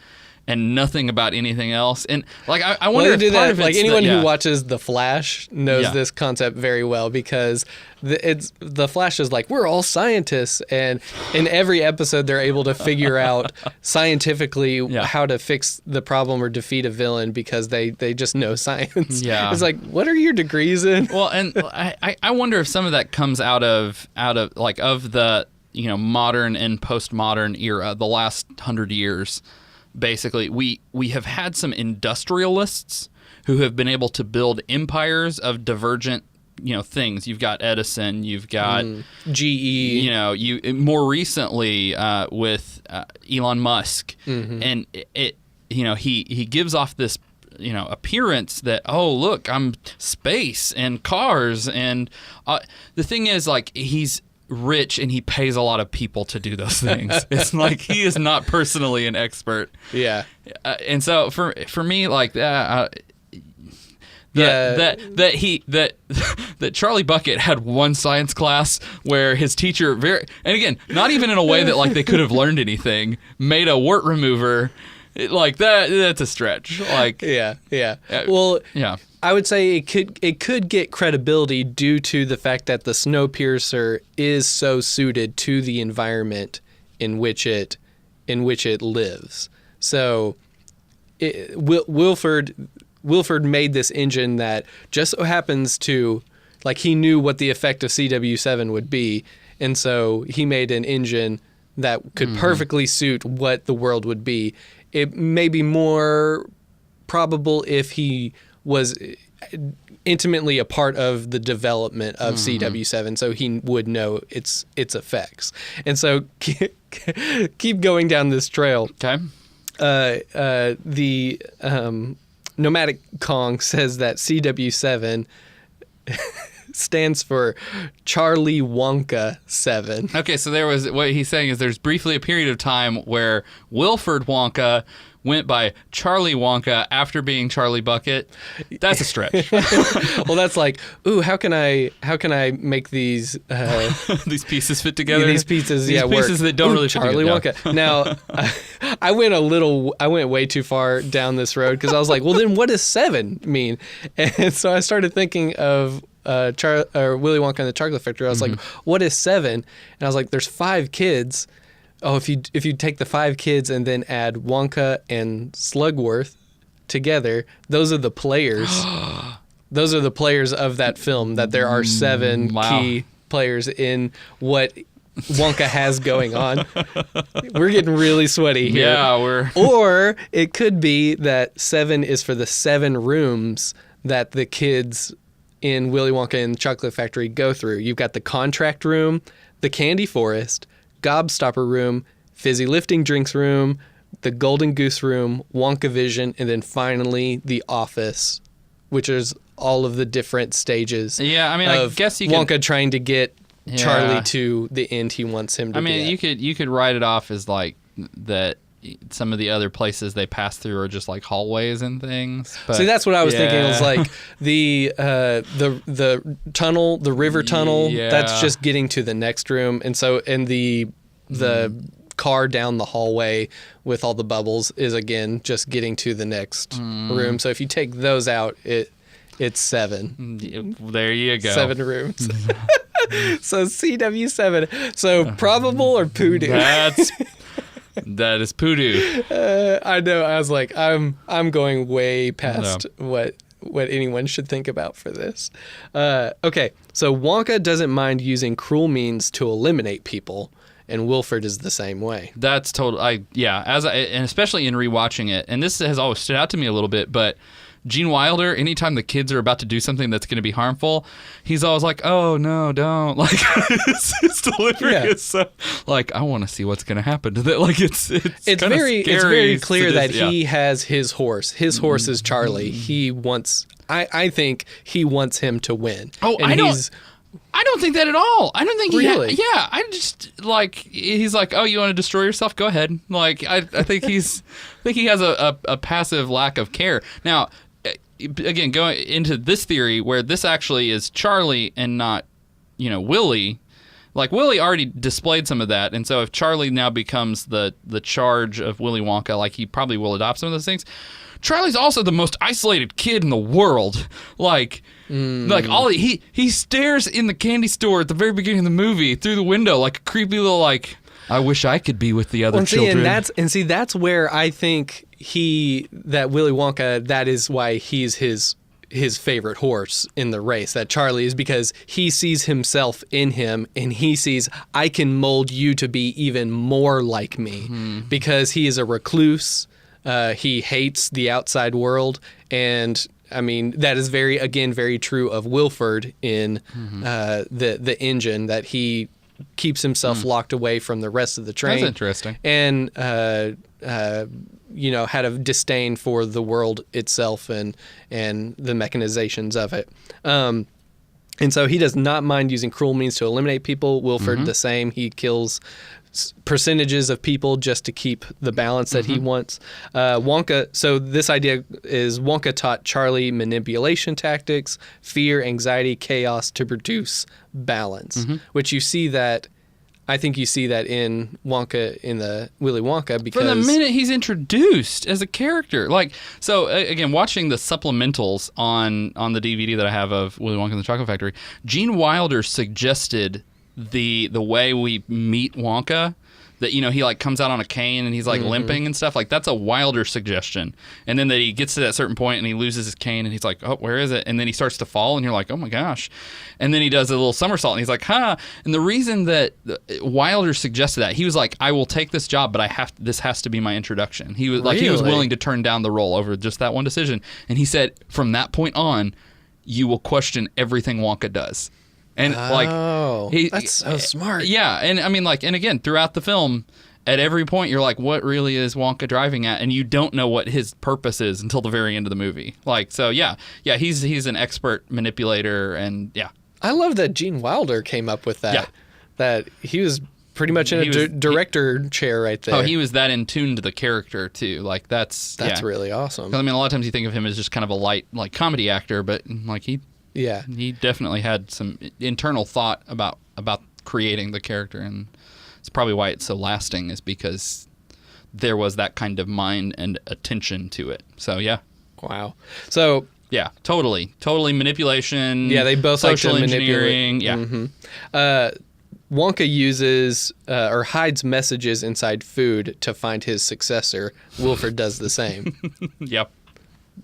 and nothing about anything else. And like I wonder if part of it's anyone who watches The Flash knows this concept very well, because the Flash is like, we're all scientists, and in every episode they're able to figure out scientifically how to fix the problem or defeat a villain, because they just know science. Yeah. It's like, what are your degrees in? Well, and I wonder if some of that comes out of the modern and postmodern era, the last 100 years. Basically, we have had some industrialists who have been able to build empires of divergent things. You've got Edison, you've got GE. You more recently with Elon Musk, and he gives off this appearance that, oh look, I'm space and cars, and the thing is, like, he's rich and he pays a lot of people to do those things. It's like he is not personally an expert. Yeah. And so for me, like that Charlie Bucket had one science class where his teacher and again, not even in a way that like they could have learned anything, made a wart remover. Like that's a stretch. Like yeah. Well, yeah. I would say it could get credibility due to the fact that the Snowpiercer is so suited to the environment in which it lives. So Wilford made this engine that just so happens to, like, he knew what the effect of CW7 would be, and so he made an engine that could perfectly suit what the world would be. It may be more probable if he was intimately a part of the development of CW7, so he would know its effects. And so keep going down this trail. Okay. The Nomadic Kong says that CW7 stands for Charlie Wonka 7. Okay, so there was what he's saying is there's briefly a period of time where Wilford Wonka went by Charlie Wonka after being Charlie Bucket. That's a stretch. Well, that's like, ooh, how can I make these these pieces fit together? These pieces, these pieces work. that don't Ooh, really Charlie fit together. Wonka. Now, I went way too far down this road because I was like, well, then what does 7 mean? And so I started thinking of Willy Wonka and the Chocolate Factory. I was like, what is 7? And I was like, there's 5 kids. Oh, if you take the 5 kids and then add Wonka and Slugworth together, those are the players. Those are the players of that film. That there are 7 key players in what Wonka has going on. We're getting really sweaty here. Yeah, Or it could be that 7 is for the 7 rooms that the kids in Willy Wonka and the Chocolate Factory go through. You've got the contract room, the candy forest, Gobstopper room, fizzy lifting drinks room, the Golden Goose room, Wonka Vision, and then finally the office, which is all of the different stages. Yeah, I mean, I guess you could, Wonka trying to get Charlie to the end he wants him to be at. you could write it off as like that. Some of the other places they pass through are just like hallways and things. But, see, that's what I was thinking. It was like the tunnel, the river tunnel. Yeah. That's just getting to the next room, and so the car down the hallway with all the bubbles is again just getting to the next room. So if you take those out, it's 7. There you go. 7 rooms. So CW7. So probable or poodoo? That is poodoo. I know. I was like, I'm going way past what anyone should think about for this. Okay, so Wonka doesn't mind using cruel means to eliminate people, and Wilford is the same way. That's total. And especially in rewatching it, and this has always stood out to me a little bit, but Gene Wilder, anytime the kids are about to do something that's going to be harmful, he's always like, "Oh no, don't!" Like his delivery is so like, I want to see what's going to happen to that. Like it's very clear that he has his horse. His horse is Charlie. He wants. I think he wants him to win. Oh, and I don't think that at all. I don't think really. I just like he's like, oh, you want to destroy yourself? Go ahead. Like I think he has a passive lack of care. Now, again, going into this theory where this actually is Charlie and not, Willy. Like Willy already displayed some of that, and so if Charlie now becomes the charge of Willy Wonka, like he probably will adopt some of those things. Charlie's also the most isolated kid in the world. Like all he stares in the candy store at the very beginning of the movie through the window like a creepy little like, I wish I could be with the other children. That's where I think that Willy Wonka, that is why he's his favorite horse in the race, that Charlie is, because he sees himself in him and he sees, I can mold you to be even more like me because he is a recluse. He hates the outside world, and I mean that is very true of Wilford in the engine, that he keeps himself locked away from the rest of the train. That's interesting. And had a disdain for the world itself and the mechanizations of it. And so he does not mind using cruel means to eliminate people. Wilford, the same. He kills percentages of people just to keep the balance that he wants. Wonka, so this idea is Wonka taught Charlie manipulation tactics, fear, anxiety, chaos to produce balance, which you see that, I think you see that in Wonka, in the Willy Wonka, because... From the minute he's introduced as a character. Like, so, again, watching the supplementals on the DVD that I have of Willy Wonka and the Chocolate Factory, Gene Wilder suggested the way we meet Wonka, that, you know, he like comes out on a cane and he's like limping and stuff. Like, that's a Wilder suggestion. And then that he gets to that certain point and he loses his cane and he's like, oh, where is it? And then he starts to fall and you're like, oh my gosh. And then he does a little somersault and he's like, ha. And the reason that Wilder suggested that, he was like, I will take this job, but this has to be my introduction. He was like, he was willing to turn down the role over just that one decision. And he said, from that point on, you will question everything Wonka does. And that's so smart. Yeah, and I mean, like, and again, throughout the film, at every point, you're like, what really is Wonka driving at? And you don't know what his purpose is until the very end of the movie. Like, so yeah, he's an expert manipulator, and yeah. I love that Gene Wilder came up with that. Yeah. That he was pretty much in a director chair right there. Oh, he was that in tune to the character too. Like, that's really awesome. I mean, a lot of times you think of him as just kind of a light, like, comedy actor, but like he definitely had some internal thought about creating the character, and it's probably why it's so lasting, is because there was that kind of mind and attention to it. So yeah. Wow. So yeah, totally manipulation. Yeah, they both social like to engineering. Yeah. Wonka uses or hides messages inside food to find his successor. Wilford does the same. Yep.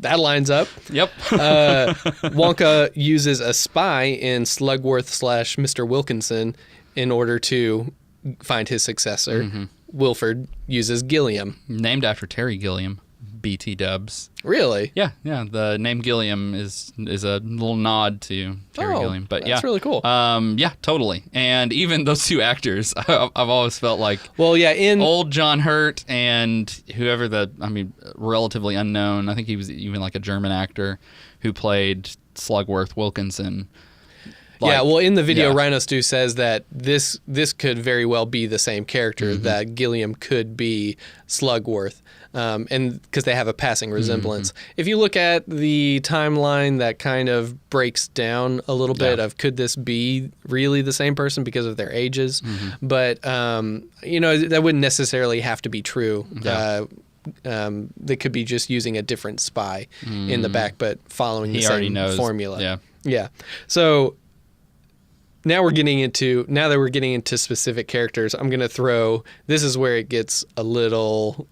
That lines up. Yep. Wonka uses a spy in Slugworth / Mr. Wilkinson in order to find his successor. Wilford uses Gilliam. Named after Terry Gilliam. BT dubs. Really? Yeah. The name Gilliam is a little nod to Terry Gilliam. But that's really cool. Yeah, totally. And even those two actors, I've always felt like, in old John Hurt and whoever relatively unknown, I think he was even like a German actor who played Slugworth Wilkinson. Like, in the video, Rhino Stew says that this could very well be the same character, that Gilliam could be Slugworth, and because they have a passing resemblance. If you look at the timeline, that kind of breaks down a little bit of, could this be really the same person because of their ages? But, that wouldn't necessarily have to be true. They could be just using a different spy in the back, but following the same formula. Yeah. So... Now that we're getting into specific characters, I'm going to throw, this is where it gets a little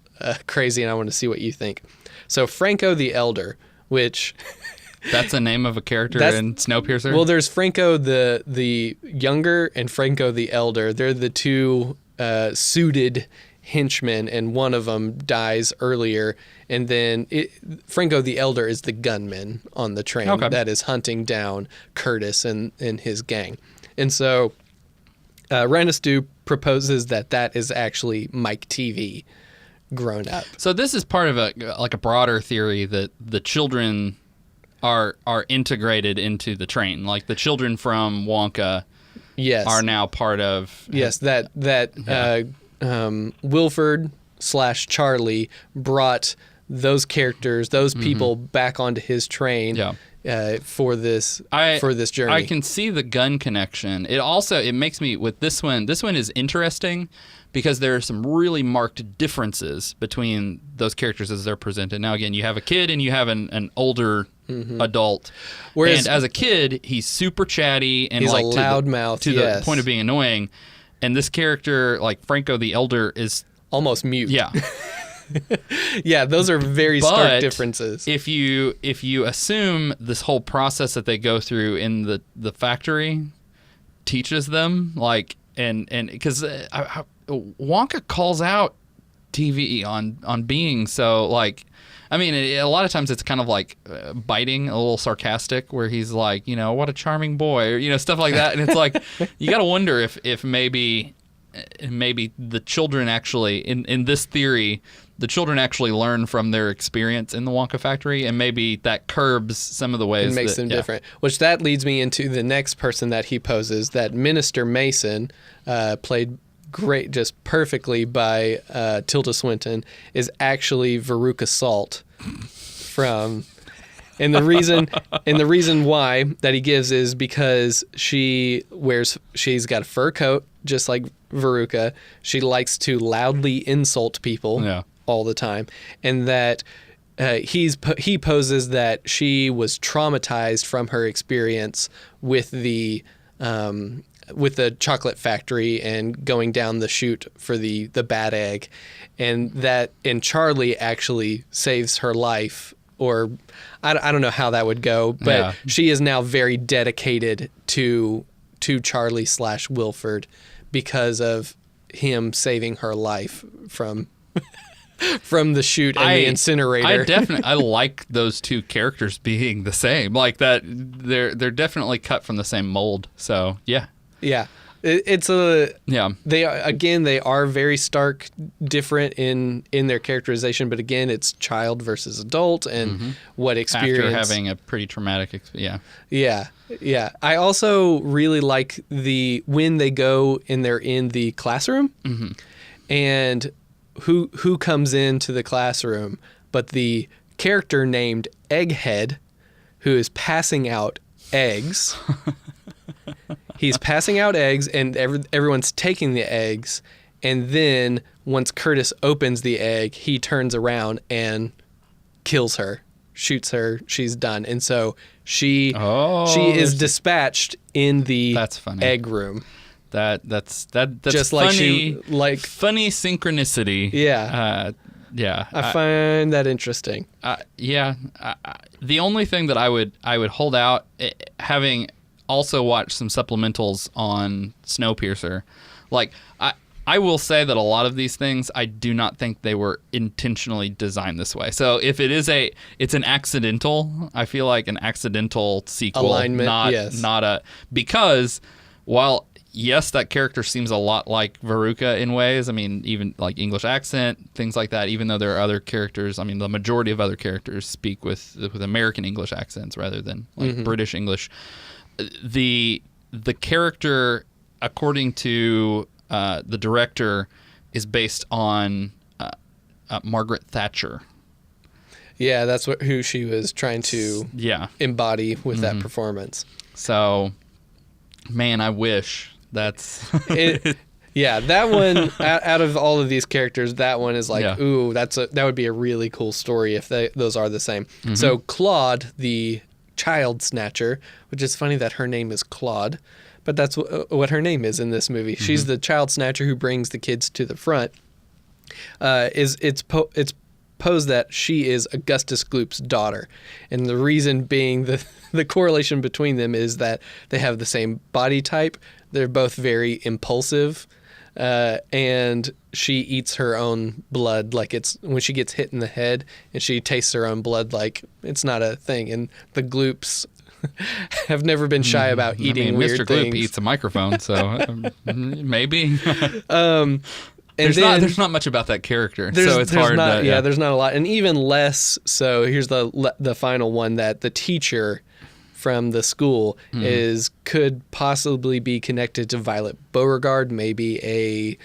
crazy, and I want to see what you think. So Franco the Elder, which... That's the name of a character in Snowpiercer? Well, there's Franco the Younger and Franco the Elder. They're the two suited henchmen, and one of them dies earlier. And then Franco the Elder is the gunman on the train that is hunting down Curtis and his gang. And so Rhino Stew proposes that is actually Mike TV grown up. So this is part of a broader theory that the children are integrated into the train. Like, the children from Wonka are now part of... Yes, Wilford / Charlie brought those characters, those people back onto his train for this journey. I can see the gun connection. It makes me, with this one is interesting because there are some really marked differences between those characters as they're presented. Now, again, you have a kid and you have an older adult. And as a kid, he's super chatty and he's like a loudmouth to the point of being annoying. And this character, like Franco the Elder, is almost mute. Yeah. Yeah, those are very stark differences. If you assume this whole process that they go through in the factory teaches them, like, and because Wonka calls out TV on being so, like, I mean, a lot of times it's kind of like biting, a little sarcastic, where he's like, what a charming boy, or stuff like that, and it's like you got to wonder if maybe maybe the children actually, in this theory, the children actually learn from their experience in the Wonka factory, and maybe that curbs some of the ways it makes them different. Which that leads me into the next person that he poses, that Minister Mason, played great, just perfectly by Tilda Swinton, is actually Veruca Salt from... And the reason why that he gives is because she's got a fur coat, just like Veruca. She likes to loudly insult people all the time. And that he poses that she was traumatized from her experience with the chocolate factory and going down the chute for the bad egg. And Charlie actually saves her life. Or I don't know how that would go, but she is now very dedicated to Charlie / Wilford because of him saving her life from the chute and the incinerator. I like those two characters being the same. Like that, they're definitely cut from the same mold. So yeah. They are very stark, different in their characterization, but again, it's child versus adult and what experience. After having a pretty traumatic Yeah. I also really like when they go and they're in the classroom and who comes into the classroom but the character named Egghead, who is passing out eggs. He's passing out eggs, and everyone's taking the eggs. And then once Curtis opens the egg, he turns around and kills her, shoots her. She's done. And so she is dispatched in the egg room. That's just funny, funny synchronicity. Yeah. I find that interesting. The only thing that I would hold out, having also watched some supplementals on Snowpiercer, like I will say that a lot of these things I do not think they were intentionally designed this way. So if it's an accidental, I feel like an accidental sequel, alignment, because while yes, that character seems a lot like Veruca in ways. I mean, even like English accent, things like that. Even though there are other characters, I mean, the majority of other characters speak with American English accents rather than like British English. The character, according to the director, is based on Margaret Thatcher. Yeah, that's who she was trying to embody with that performance. So, man, I wish that's... that one, out of all of these characters, that one is like, ooh, that would be a really cool story if those are the same. So Claude, the child snatcher, which is funny that her name is Claude, but that's what her name is in this movie. She's the child snatcher who brings the kids to the front. It's posed that she is Augustus Gloop's daughter, and the reason being the correlation between them is that they have the same body type. They're both very impulsive, and she eats her own blood like it's when she gets hit in the head, and she tastes her own blood like it's not a thing. And the Gloops have never been shy about eating weird Mr. things. Gloop eats a microphone, so maybe. There's not much about that character, so it's hard. There's not a lot, and even less. So here's the final one, that the teacher from the school could possibly be connected to Violet Beauregard, maybe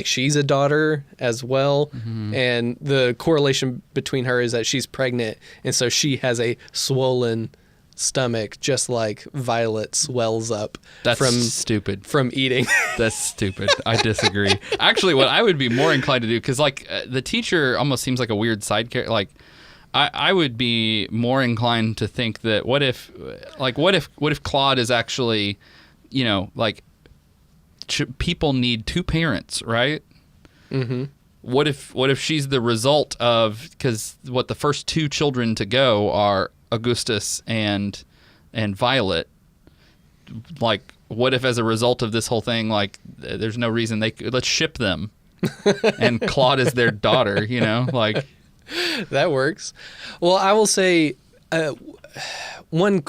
she's a daughter as well, and the correlation between her is that she's pregnant, and so she has a swollen stomach, just like Violet swells up. That's stupid. From eating. That's stupid. I disagree. Actually, what I would be more inclined to do, because the teacher almost seems like a weird side character. Like, I would be more inclined to think that what if Claude is actually, people need two parents, right? Mm-hmm. What if she's the result of, because the first two children to go are Augustus and Violet. Like, what if as a result of this whole thing, like, there's no reason let's ship them, and Claude is their daughter, like. That works. Well, I will say one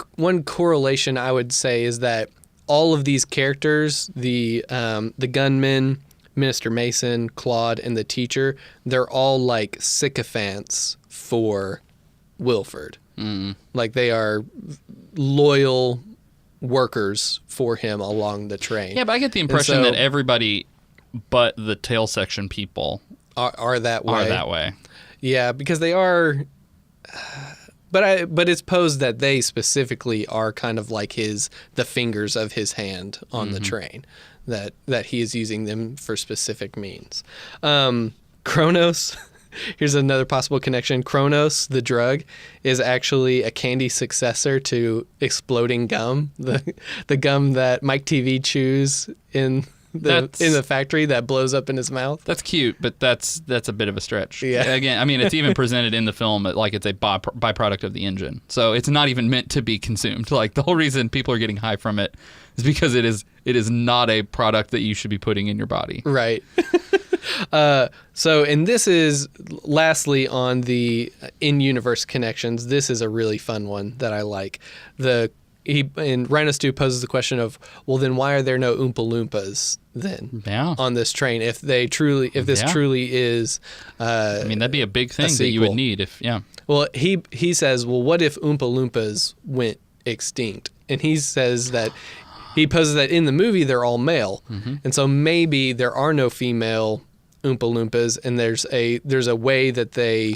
correlation I would say is that all of these characters, the gunmen, Minister Mason, Claude, and the teacher, they're all like sycophants for Wilford. Like they are loyal workers for him along the train. Yeah, but I get the impression that everybody but the tail section people are that way. Are that way. Yeah, because they are. But it's posed that they specifically are kind of like the fingers of his hand on the train, that he is using them for specific means. Kronos. Here's another possible connection. Kronos, the drug, is actually a candy successor to exploding gum, the gum that Mike TV chews in the factory that blows up in his mouth. That's cute, but that's a bit of a stretch. Yeah. Again, I mean, it's even presented in the film like it's a byproduct of the engine, so it's not even meant to be consumed. Like the whole reason people are getting high from it is because it is not a product that you should be putting in your body. Right. And this is, lastly, on the in-universe connections, this is a really fun one that I like. And Rhino Stew poses the question of, well, then why are there no Oompa Loompas then on this train if this truly is I mean, that'd be a big thing that you would need Well, he says, well, what if Oompa Loompas went extinct? And he says that he poses that in the movie they're all male. And so maybe there are no female Oompa Loompas, and there's a way that they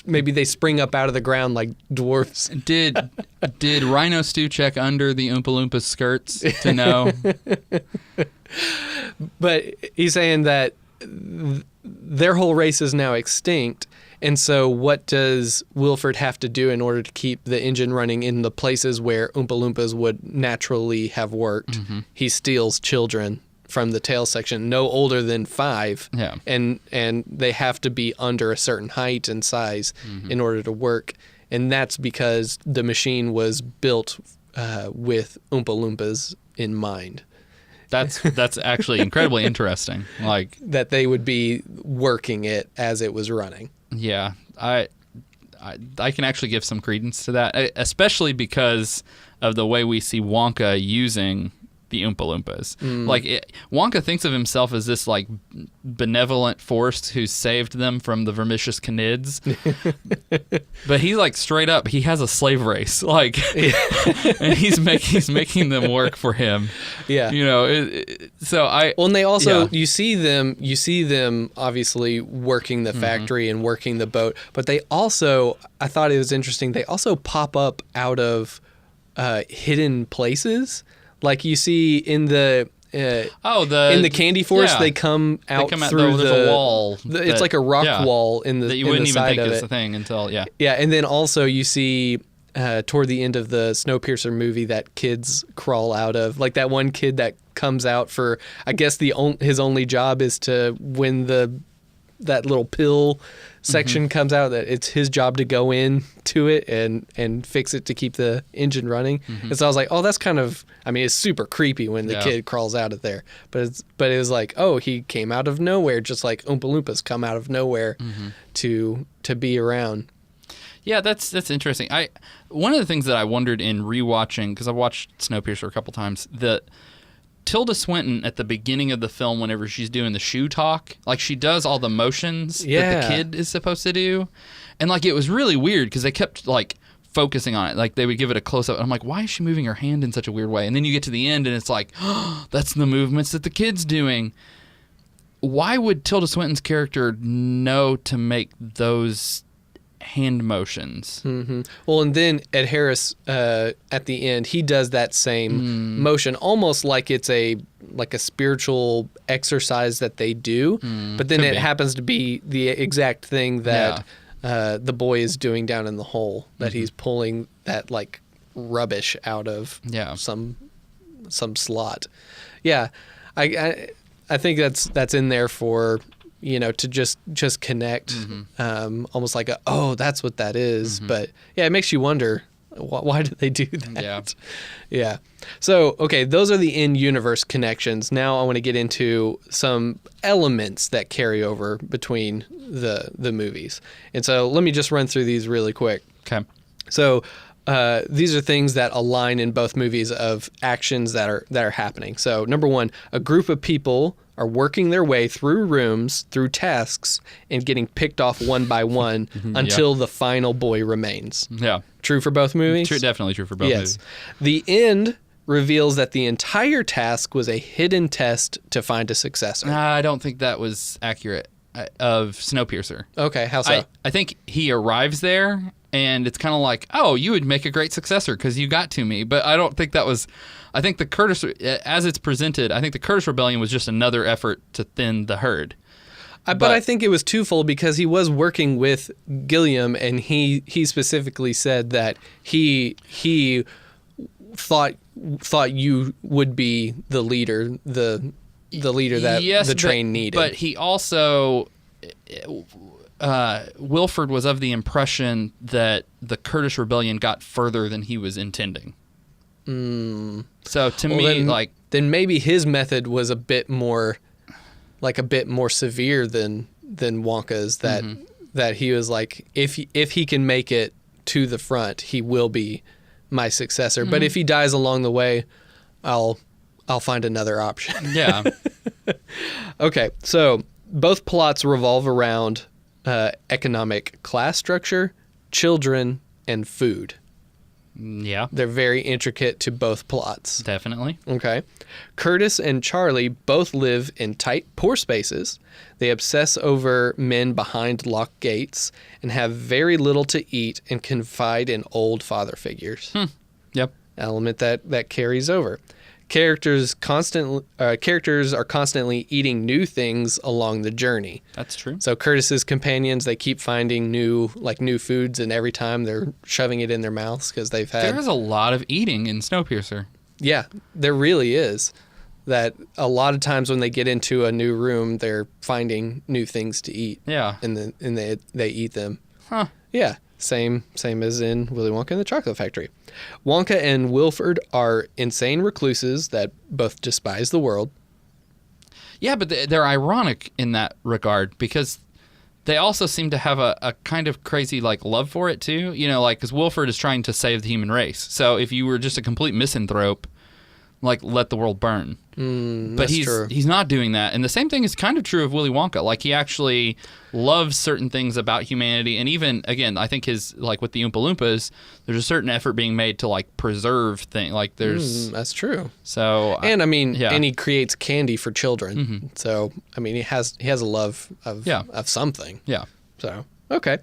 maybe they spring up out of the ground like dwarfs. Did Rhino Stew check under the Oompa Loompas skirts to know? But he's saying that their whole race is now extinct, and so what does Wilford have to do in order to keep the engine running in the places where Oompa Loompas would naturally have worked? He steals children from the tail section, no older than 5, and they have to be under a certain height and size in order to work, and that's because the machine was built with Oompa Loompas in mind. That's actually incredibly interesting. Like that they would be working it as it was running. Yeah, I can actually give some credence to that, especially because of the way we see Wonka using the Oompa Loompas. Wonka thinks of himself as this like benevolent force who saved them from the vermicious canids, but he like straight up he has a slave race, like, and he's making them work for him. Yeah, you know. And they also you see them obviously working the factory and working the boat, but they also, I thought it was interesting, they also pop up out of hidden places. Like you see in the in the candy forest, they come out through there's a wall. It's like a rock wall in the that you wouldn't even think is a thing until and then also you see toward the end of the Snowpiercer movie that kids crawl out of, like that one kid that comes out for, I guess his only job is to when that little pill section comes out, that it's his job to go in to it and fix it to keep the engine running. And so I was like, oh, that's kind of, I mean, it's super creepy when the kid crawls out of there, but it was like, oh, he came out of nowhere, just like Oompa Loompas come out of nowhere to be around. Yeah, that's interesting. One of the things that I wondered in rewatching, because I've watched Snowpiercer a couple times, that Tilda Swinton at the beginning of the film, whenever she's doing the shoe talk, like she does all the motions that the kid is supposed to do, and like it was really weird because they kept like focusing on it, like they would give it a close up. And I'm like, why is she moving her hand in such a weird way? And then you get to the end and it's like, oh, that's the movements that the kid's doing. Why would Tilda Swinton's character know to make those hand motions? Well, and then Ed Harris at the end, he does that same motion, almost like it's a spiritual exercise that they do, but then it happens to be the exact thing that the boy is doing down in the hole, that he's pulling that like rubbish out of some slot. I think that's in there for, you know, to just connect, almost like that's what that is. But it makes you wonder, why did they do that? Yeah. So, okay, those are the in-universe connections. Now I want to get into some elements that carry over between the movies. And so let me just run through these really quick. Okay. So these are things that align in both movies of actions that are happening. So number one, a group of people are working their way through rooms, through tasks, and getting picked off one by one until the final boy remains. Yeah. True for both movies? Definitely true for both movies. The end reveals that the entire task was a hidden test to find a successor. I don't think that was accurate of Snowpiercer. Okay, how so? I think he arrives there, and it's kind of like, oh, you would make a great successor because you got to me. But I don't think that was... I think the Curtis... As it's presented, I think the Curtis Rebellion was just another effort to thin the herd. But I think it was twofold because he was working with Gilliam, and he specifically said that he thought you would be the leader, the leader that the train needed. But he also, Wilford was of the impression that the Kurdish rebellion got further than he was intending. So to me, then maybe his method was a bit more severe than Wonka's. That he was like, if he can make it to the front, he will be my successor. But if he dies along the way, I'll find another option. Yeah. Okay, so both plots revolve around economic class structure, children, and food. Yeah. They're very intricate to both plots. Definitely. Okay. Curtis and Charlie both live in tight, poor spaces. They obsess over men behind locked gates and have very little to eat and confide in old father figures. Yep. Element that carries over. Characters are constantly eating new things along the journey. That's true. So Curtis's companions, they keep finding new foods, and every time they're shoving it in their mouths because they've had... There is a lot of eating in Snowpiercer. Yeah, there really is. That a lot of times when they get into a new room, they're finding new things to eat. Yeah. And they eat them. Huh. Yeah. Same as in Willy Wonka and the Chocolate Factory. Wonka and Wilford are insane recluses that both despise the world. Yeah, but they're ironic in that regard because they also seem to have a kind of crazy love for it too. You know, because Wilford is trying to save the human race. So if you were just a complete misanthrope, let the world burn. But he's not doing that. And the same thing is kind of true of Willy Wonka. He actually loves certain things about humanity. And even, again, I think his, with the Oompa Loompas, there's a certain effort being made to, preserve things. That's true. So... And, and he creates candy for children. Mm-hmm. So, he has a love of something. Yeah. So, okay.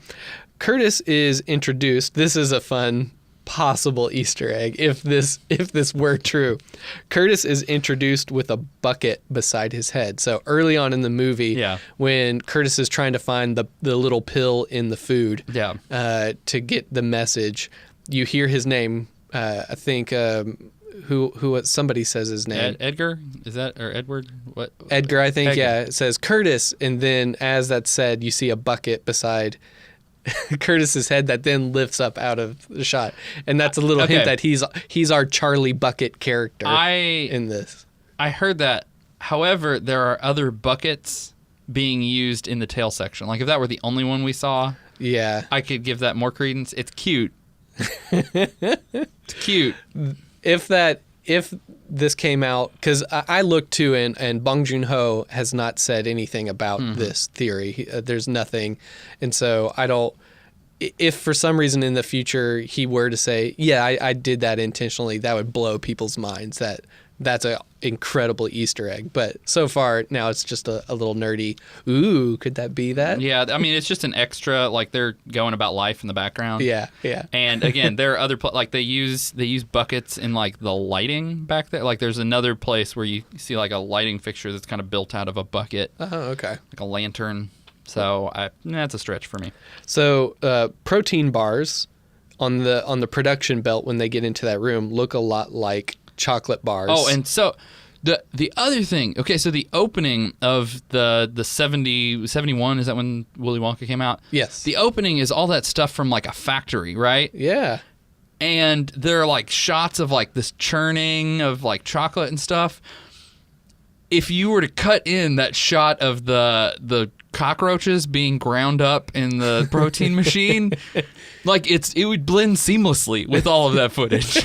Curtis is introduced. This is a fun... possible Easter egg if this were true. Curtis is introduced with a bucket beside his head. So early on in the movie, when Curtis is trying to find the little pill in the food to get the message, you hear his name. I think who somebody says his name. Edgar? Is that, or Edward? What? Edgar, I think. Edgar. Yeah, it says Curtis, and then as that's said, you see a bucket beside Curtis's head that then lifts up out of the shot, and that's a little hint that he's our Charlie Bucket character in this. I heard that. However, there are other buckets being used in the tail section. If that were the only one we saw, I could give that more credence. It's cute. It's cute. If this came out, because I looked too, and Bong Joon-ho has not said anything about this theory. There's nothing. And so I don't... If for some reason in the future he were to say, I did that intentionally, that would blow people's minds. That's an incredible Easter egg. But so far, now it's just a little nerdy, ooh, could that be that? Yeah, it's just an extra, they're going about life in the background. Yeah. And again, there are other, they use buckets in, the lighting back there. There's another place where you see, a lighting fixture that's kind of built out of a bucket. Oh, okay. Like a lantern. So, that's a stretch for me. So, protein bars on the production belt when they get into that room look a lot like chocolate bars. Oh, and so the other thing, okay, so the opening of the 71, is that when Willy Wonka came out? Yes. The opening is all that stuff from a factory, right? Yeah. And there are shots of this churning of chocolate and stuff. If you were to cut in that shot of the cockroaches being ground up in the protein machine, like it would blend seamlessly with all of that footage.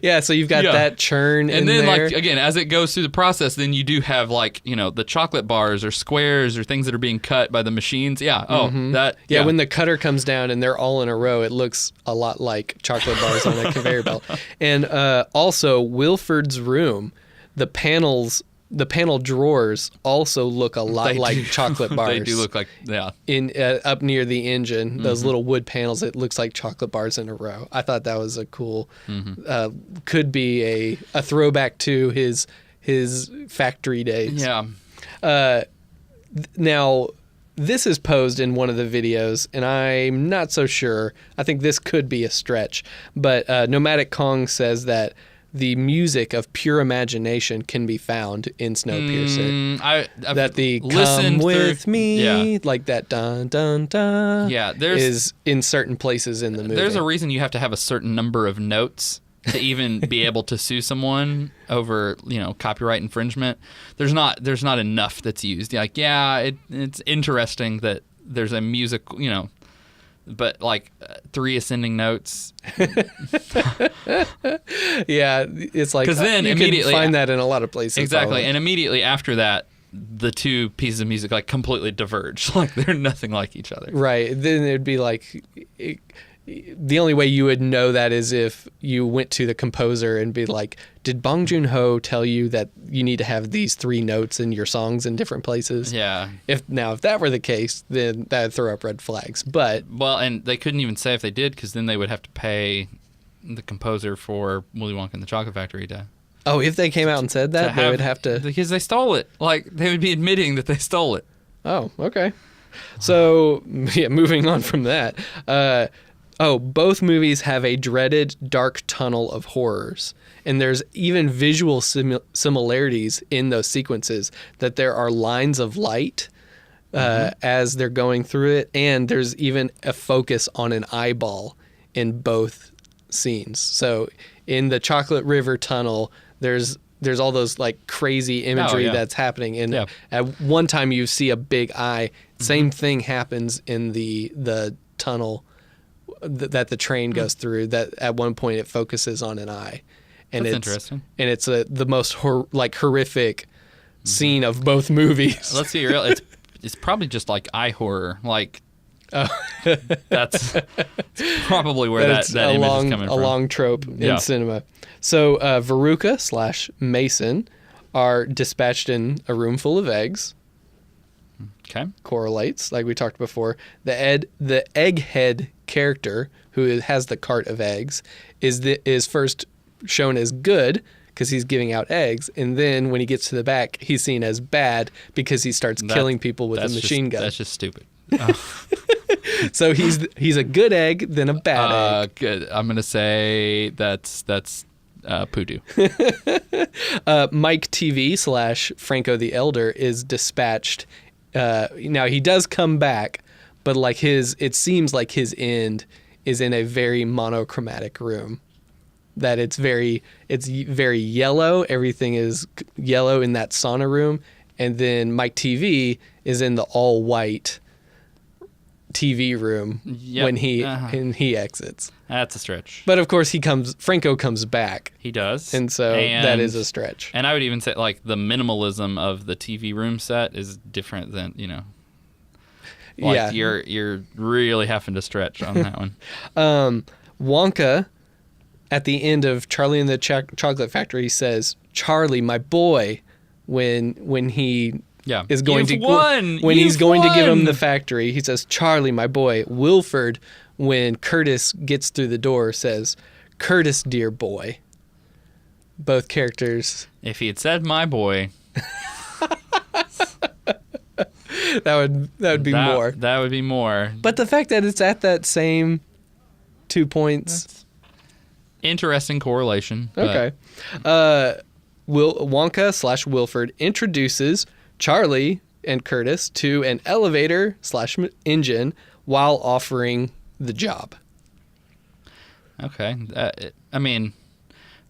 Yeah, so you've got that churn and in then there. like again, as it goes through the process, then you do have like, you know, the chocolate bars or squares or things that are being cut by the machines. Yeah. Yeah, when the cutter comes down and they're all in a row, it looks a lot like chocolate bars on a conveyor belt. And also Wilford's room, the panel drawers also look a lot like chocolate bars. They do look like, in up near the engine, those little wood panels, it looks like chocolate bars in a row. I thought that was a cool, could be a throwback to his factory days. Yeah. Now, this is posed in one of the videos, and I'm not so sure. I think this could be a stretch, but Nomadic Kong says that the music of pure imagination can be found in Snowpiercer. I've that the listened "come with through, me," like that dun dun dun, is in certain places in the movie. There's a reason you have to have a certain number of notes to even be able to sue someone over, you know, copyright infringement. There's not enough that's used. Like, it's interesting that there's a music, you know, but like 3 ascending notes. Yeah, it's like, 'cause then you immediately can find that in a lot of places. Exactly, probably. and immediately after that, the 2 pieces of music like completely diverge. Like they're nothing like each other. Right. Then it'd be like, the only way you would know that is if you went to the composer and be like, did Bong Joon-ho tell you that you need to have these 3 notes in your songs in different places? Yeah. If that were the case, then that would throw up red flags. But and they couldn't even say if they did, because then they would have to pay the composer for Willy Wonka and the Chocolate Factory to. Oh, if they came out and said that, they would have to. Because they stole it. Like, they would be admitting that they stole it. Oh, okay. So, yeah, moving on from that. Both movies have a dreaded dark tunnel of horrors. And there's even visual similarities in those sequences, that there are lines of light as they're going through it. And there's even a focus on an eyeball in both scenes. So in the Chocolate River Tunnel, there's all those like crazy imagery that's happening. And at one time you see a big eye. Same thing happens in the tunnel that the train goes through, that at one point it focuses on an eye. And That's it's interesting. And it's the most horrific scene of both movies. Let's be real. It's probably just like eye horror. Like, that's probably where that image is coming from. A long trope in cinema. So Veruca / Mason are dispatched in a room full of eggs. Okay. Correlates, like we talked before. The egghead character, who has the cart of eggs, is first shown as good because he's giving out eggs, and then when he gets to the back, he's seen as bad because he starts killing people with a machine gun. That's just stupid. So he's a good egg, then a bad egg. Good. I'm gonna say that's Poodoo. Mike TV / Franco the Elder is dispatched. Now he does come back, but like it seems like his end is in a very monochromatic room. That it's very yellow. Everything is yellow in that sauna room, and then Mike TV is in the all white TV room when he exits. That's a stretch. But of course Franco comes back. He does. And so that is a stretch. And I would even say like the minimalism of the TV room set is different than, you know. Like you're really having to stretch on that one. Wonka at the end of Charlie and the Chocolate Factory says, "Charlie, my boy," when he is going he's going to give him the factory. He says, "Charlie, my boy." Wilford, when Curtis gets through the door, says, "Curtis, dear boy." Both characters. If he had said "my boy," that would be more. That would be more. But the fact that it's at that same 2 points. That's interesting correlation. Okay. Wonka / Wilford introduces Charlie and Curtis to an elevator / engine while offering the job. Okay. I mean,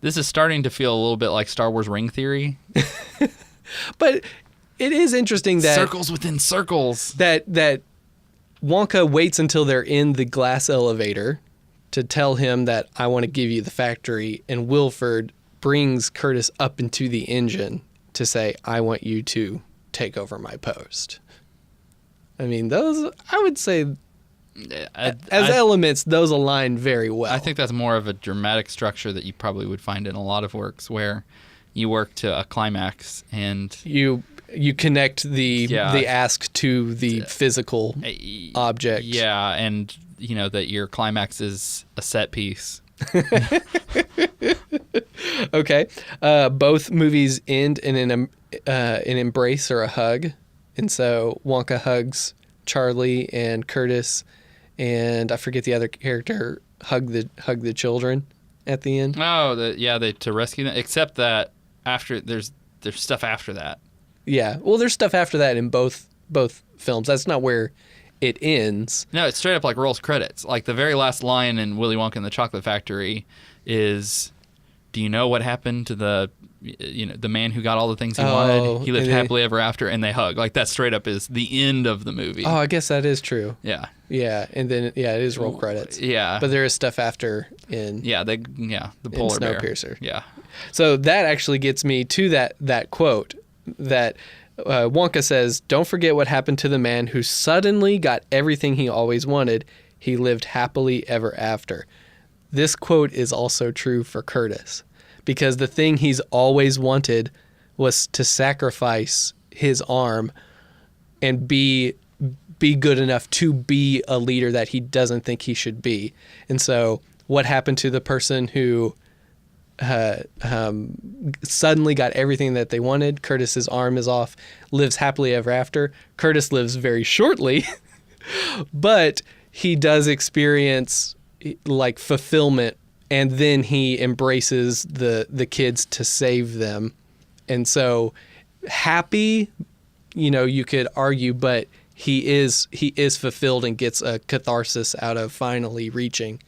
this is starting to feel a little bit like Star Wars ring theory. But it is interesting that circles within circles. That Wonka waits until they're in the glass elevator to tell him that I want to give you the factory, and Wilford brings Curtis up into the engine to say, I want you to take over my post. I mean, those, I would say, as elements, those align very well. I think that's more of a dramatic structure that you probably would find in a lot of works where you work to a climax and you connect the ask to the physical object. Yeah, and you know that your climax is a set piece. Okay. Both movies end in an embrace or a hug. And so Wonka hugs Charlie and Curtis, and I forget the other character, hug the children at the end. Oh, they to rescue them. Except that after there's stuff after that. Yeah. Well, there's stuff after that in both films. That's not where it ends. No, it's straight up like rolls credits. Like the very last line in Willy Wonka and the Chocolate Factory is, "Do you know what happened to the man who got all the things he wanted? He lived happily ever after," and they hug. Like that straight up is the end of the movie. Oh, I guess that is true. Yeah. Yeah, and then it is roll credits. Yeah. But there is stuff after in the polar bear. Snowpiercer. Yeah. So that actually gets me to that quote that Wonka says, "Don't forget what happened to the man who suddenly got everything he always wanted. He lived happily ever after." This quote is also true for Curtis, because the thing he's always wanted was to sacrifice his arm and be good enough to be a leader that he doesn't think he should be. And so what happened to the person who suddenly got everything that they wanted? Curtis's arm is off, lives happily ever after. Curtis lives very shortly, but he does experience like fulfillment, and then he embraces the kids to save them. And so happy, you could argue, but he is fulfilled and gets a catharsis out of finally reaching,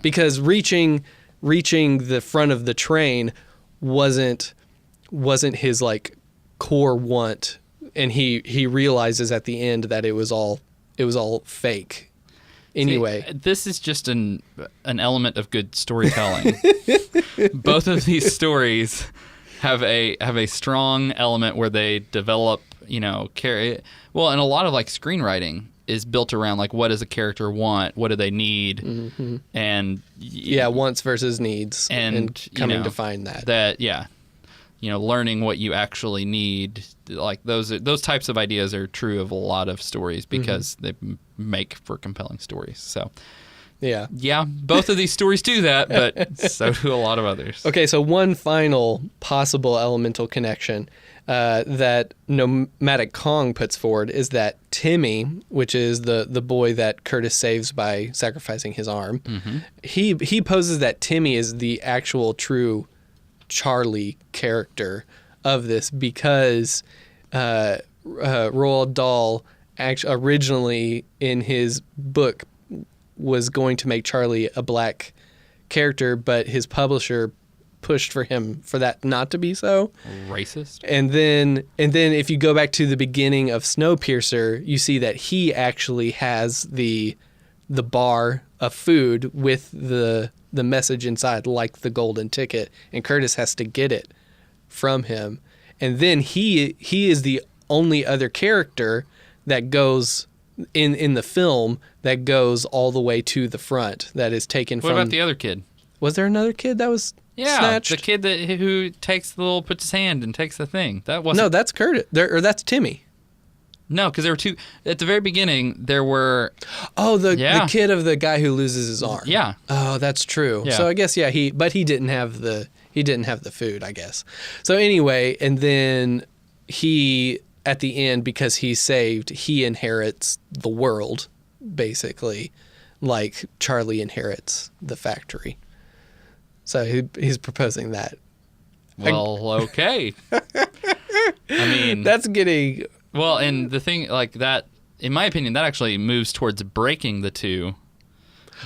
because reaching the front of the train wasn't his like core want, and he realizes at the end that it was all fake. Anyway, see, this is just an element of good storytelling. Both of these stories have a strong element where they develop, and a lot of like screenwriting is built around like, what does a character want? What do they need? Mm-hmm. And wants versus needs, and coming to find that. Learning what you actually need. Like those types of ideas are true of a lot of stories because they make for compelling stories. So both of these stories do that, but so do a lot of others. Okay, so one final possible elemental connection that Nomadic Kong puts forward is that Timmy, which is the boy that Curtis saves by sacrificing his arm, he poses that Timmy is the actual true Charlie character of this, because Roald Dahl originally in his book was going to make Charlie a black character, but his publisher pushed for that not to be so. Racist. And then if you go back to the beginning of Snowpiercer, you see that he actually has the bar of food with the message inside, like the golden ticket, and Curtis has to get it from him. And then he is the only other character that goes in the film that goes all the way to the front, that is taken from... What about the other kid? Was there another kid that was snatched? The kid who puts his hand and takes the thing. That wasn't... No, that's Curtis. That's Timmy. No, because there were two... At the very beginning, there were... Oh, the kid of the guy who loses his arm. Yeah. Oh, that's true. Yeah. So I guess, he didn't have the food, I guess. So anyway, and then he, at the end, because he's saved, he inherits the world, basically, like Charlie inherits the factory. So he's proposing that. Well, okay. I mean... That's getting... Well, and the thing, like that, in my opinion, that actually moves towards breaking the two.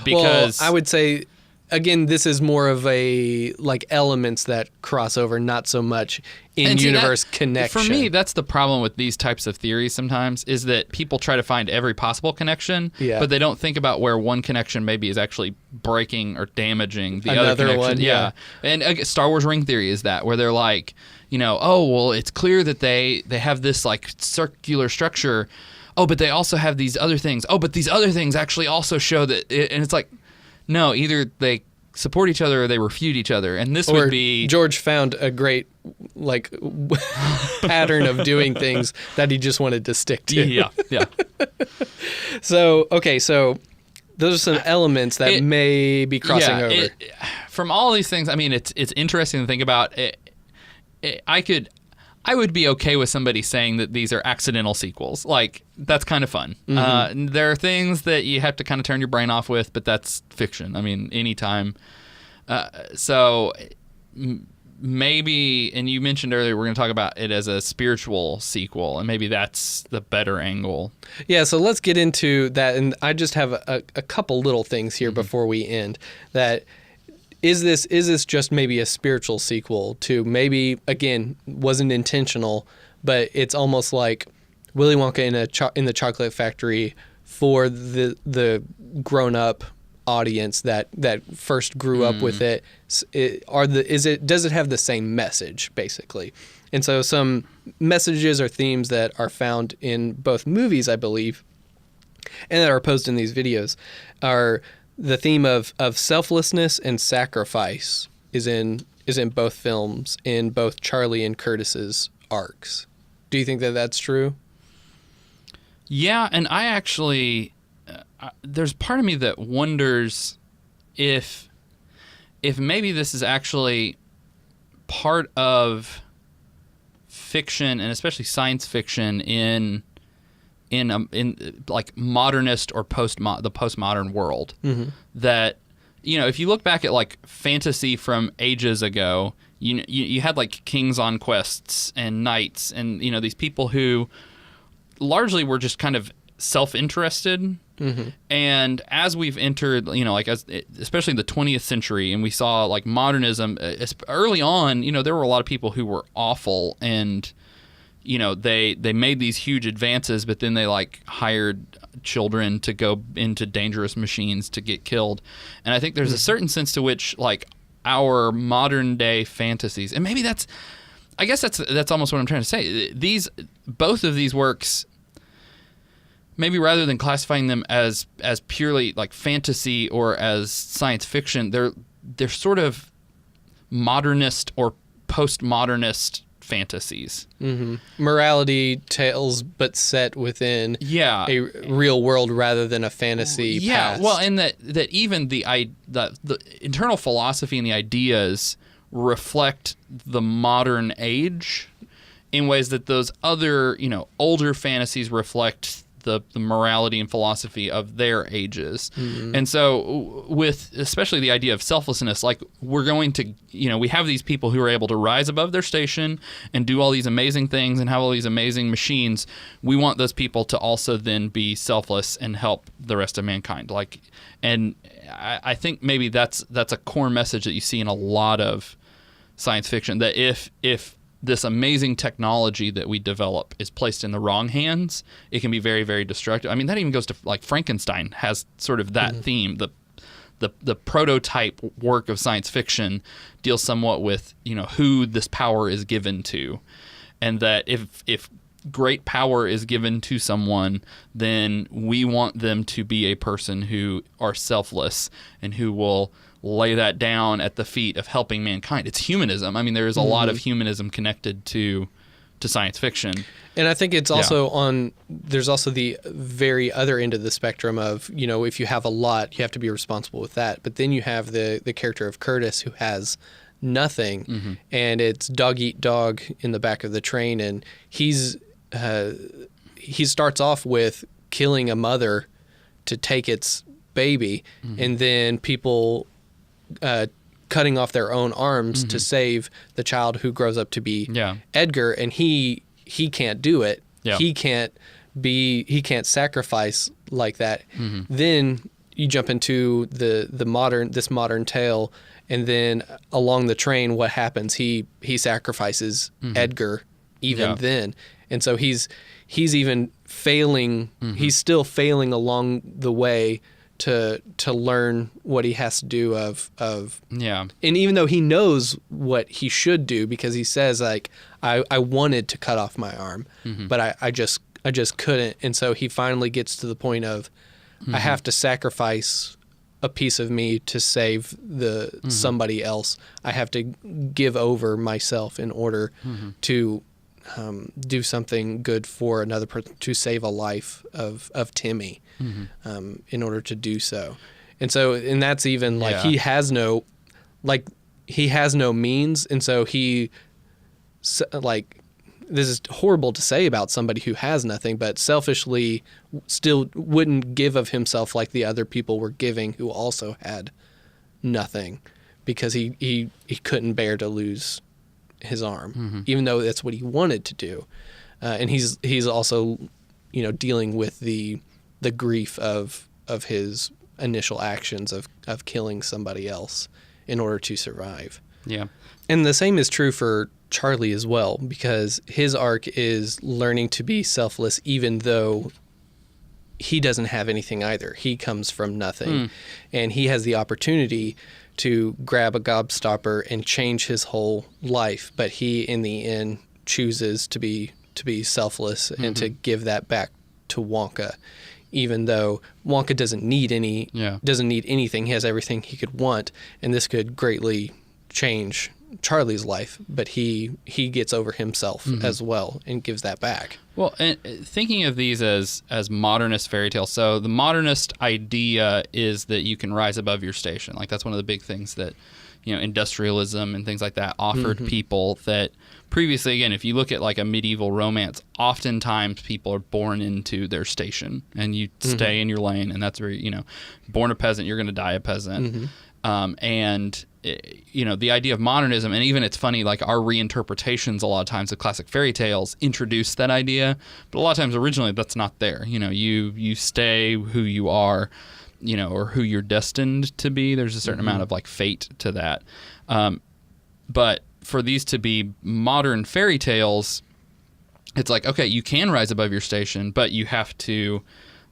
Because... Well, I would say again, this is more of a like elements that cross over, not so much in-universe connection. For me, that's the problem with these types of theories sometimes, is that people try to find every possible connection, but they don't think about where one connection maybe is actually breaking or damaging the other connection. One, yeah. And Star Wars ring theory is that, where they're like, oh, well, it's clear that they have this like circular structure. Oh, but they also have these other things. Oh, but these other things actually also show that, and it's like, no, either they support each other or they refute each other. And this would be... George found a great like pattern of doing things that he just wanted to stick to. Yeah. So those are some elements that may be crossing over. From all these things, I mean, it's interesting to think about. I would be okay with somebody saying that these are accidental sequels. Like, that's kind of fun. There are things that you have to kind of turn your brain off with, but that's fiction. I mean, anytime. So maybe, and you mentioned earlier, we're going to talk about it as a spiritual sequel, and maybe that's the better angle. Yeah, so let's get into that. And I just have a couple little things here before we end. That is this just maybe a spiritual sequel to maybe, again, wasn't intentional, but it's almost like Willy Wonka in the Chocolate Factory for the grown-up audience that first grew up with it. Does it have the same message, basically? And so some messages or themes that are found in both movies, I believe, and that are posed in these videos are the theme of selflessness and sacrifice is in both films, in both Charlie and Curtis's arcs. Do you think that that's true? Yeah, and I actually, there's part of me that wonders if maybe this is actually part of fiction, and especially science fiction in like modernist or the postmodern world. That, if you look back at like fantasy from ages ago, you had like kings on quests and knights and these people who largely were just kind of self-interested. And as we've entered, especially in the 20th century, and we saw like modernism early on, there were a lot of people who were awful, and they made these huge advances, but then they like hired children to go into dangerous machines to get killed. And I think there's a certain sense to which like our modern day fantasies, and maybe that's almost what I'm trying to say. Both of these works, maybe rather than classifying them as purely like fantasy or as science fiction, they're sort of modernist or postmodernist fantasies. Morality tales, but set within a real world rather than a fantasy past. Well, and that even the internal philosophy and the ideas reflect the modern age in ways that those other, older fantasies reflect the morality and philosophy of their ages. And so with especially the idea of selflessness, like we're going to, we have these people who are able to rise above their station and do all these amazing things and have all these amazing machines. We want those people to also then be selfless and help the rest of mankind. And I think maybe that's a core message that you see in a lot of science fiction, that if this amazing technology that we develop is placed in the wrong hands, it can be very, very destructive. I mean, that even goes to like Frankenstein has sort of that theme. The prototype work of science fiction deals somewhat with, who this power is given to, and that if great power is given to someone, then we want them to be a person who are selfless and who will lay that down at the feet of helping mankind. It's humanism. I mean, there is a lot of humanism connected to science fiction. And I think it's also there's also the very other end of the spectrum of, if you have a lot, you have to be responsible with that. But then you have the character of Curtis who has nothing, and it's dog eat dog in the back of the train. And he starts off with killing a mother to take its baby, and then people cutting off their own arms to save the child who grows up to be Edgar, and he can't do it. He can't sacrifice like that. Then you jump into this modern tale, and then along the train, what happens? He sacrifices Edgar even then, and so he's even failing. He's still failing along the way to learn what he has to do and even though he knows what he should do, because he says like I wanted to cut off my arm, but I just couldn't, and so he finally gets to the point of I have to sacrifice a piece of me to save somebody else. I have to give over myself in order to do something good for another person, to save a life of Timmy, in order to do so. And that's even like he has no means, and so he, like, this is horrible to say about somebody who has nothing, but selfishly still wouldn't give of himself like the other people were giving who also had nothing, because he couldn't bear to lose his arm, even though that's what he wanted to do. And he's also, dealing with the grief of his initial actions of killing somebody else in order to survive. Yeah. And the same is true for Charlie as well, because his arc is learning to be selfless, even though he doesn't have anything either. He comes from nothing, and he has the opportunity to grab a gobstopper and change his whole life, but he in the end chooses to be selfless and to give that back to Wonka, even though Wonka doesn't need anything. He has everything he could want, and this could greatly change Charlie's life, but he gets over himself as well and gives that back. Well, and thinking of these as modernist fairy tales, so the modernist idea is that you can rise above your station. Like, that's one of the big things that, industrialism and things like that offered people that previously, again, if you look at like a medieval romance, oftentimes people are born into their station and you stay in your lane, and that's where, born a peasant, you're going to die a peasant. And the idea of modernism, and even it's funny, like our reinterpretations a lot of times of classic fairy tales introduce that idea, but a lot of times originally that's not there. You stay who you are, or who you're destined to be. There's a certain amount of like fate to that. But for these to be modern fairy tales, it's like, okay, you can rise above your station, but you have to,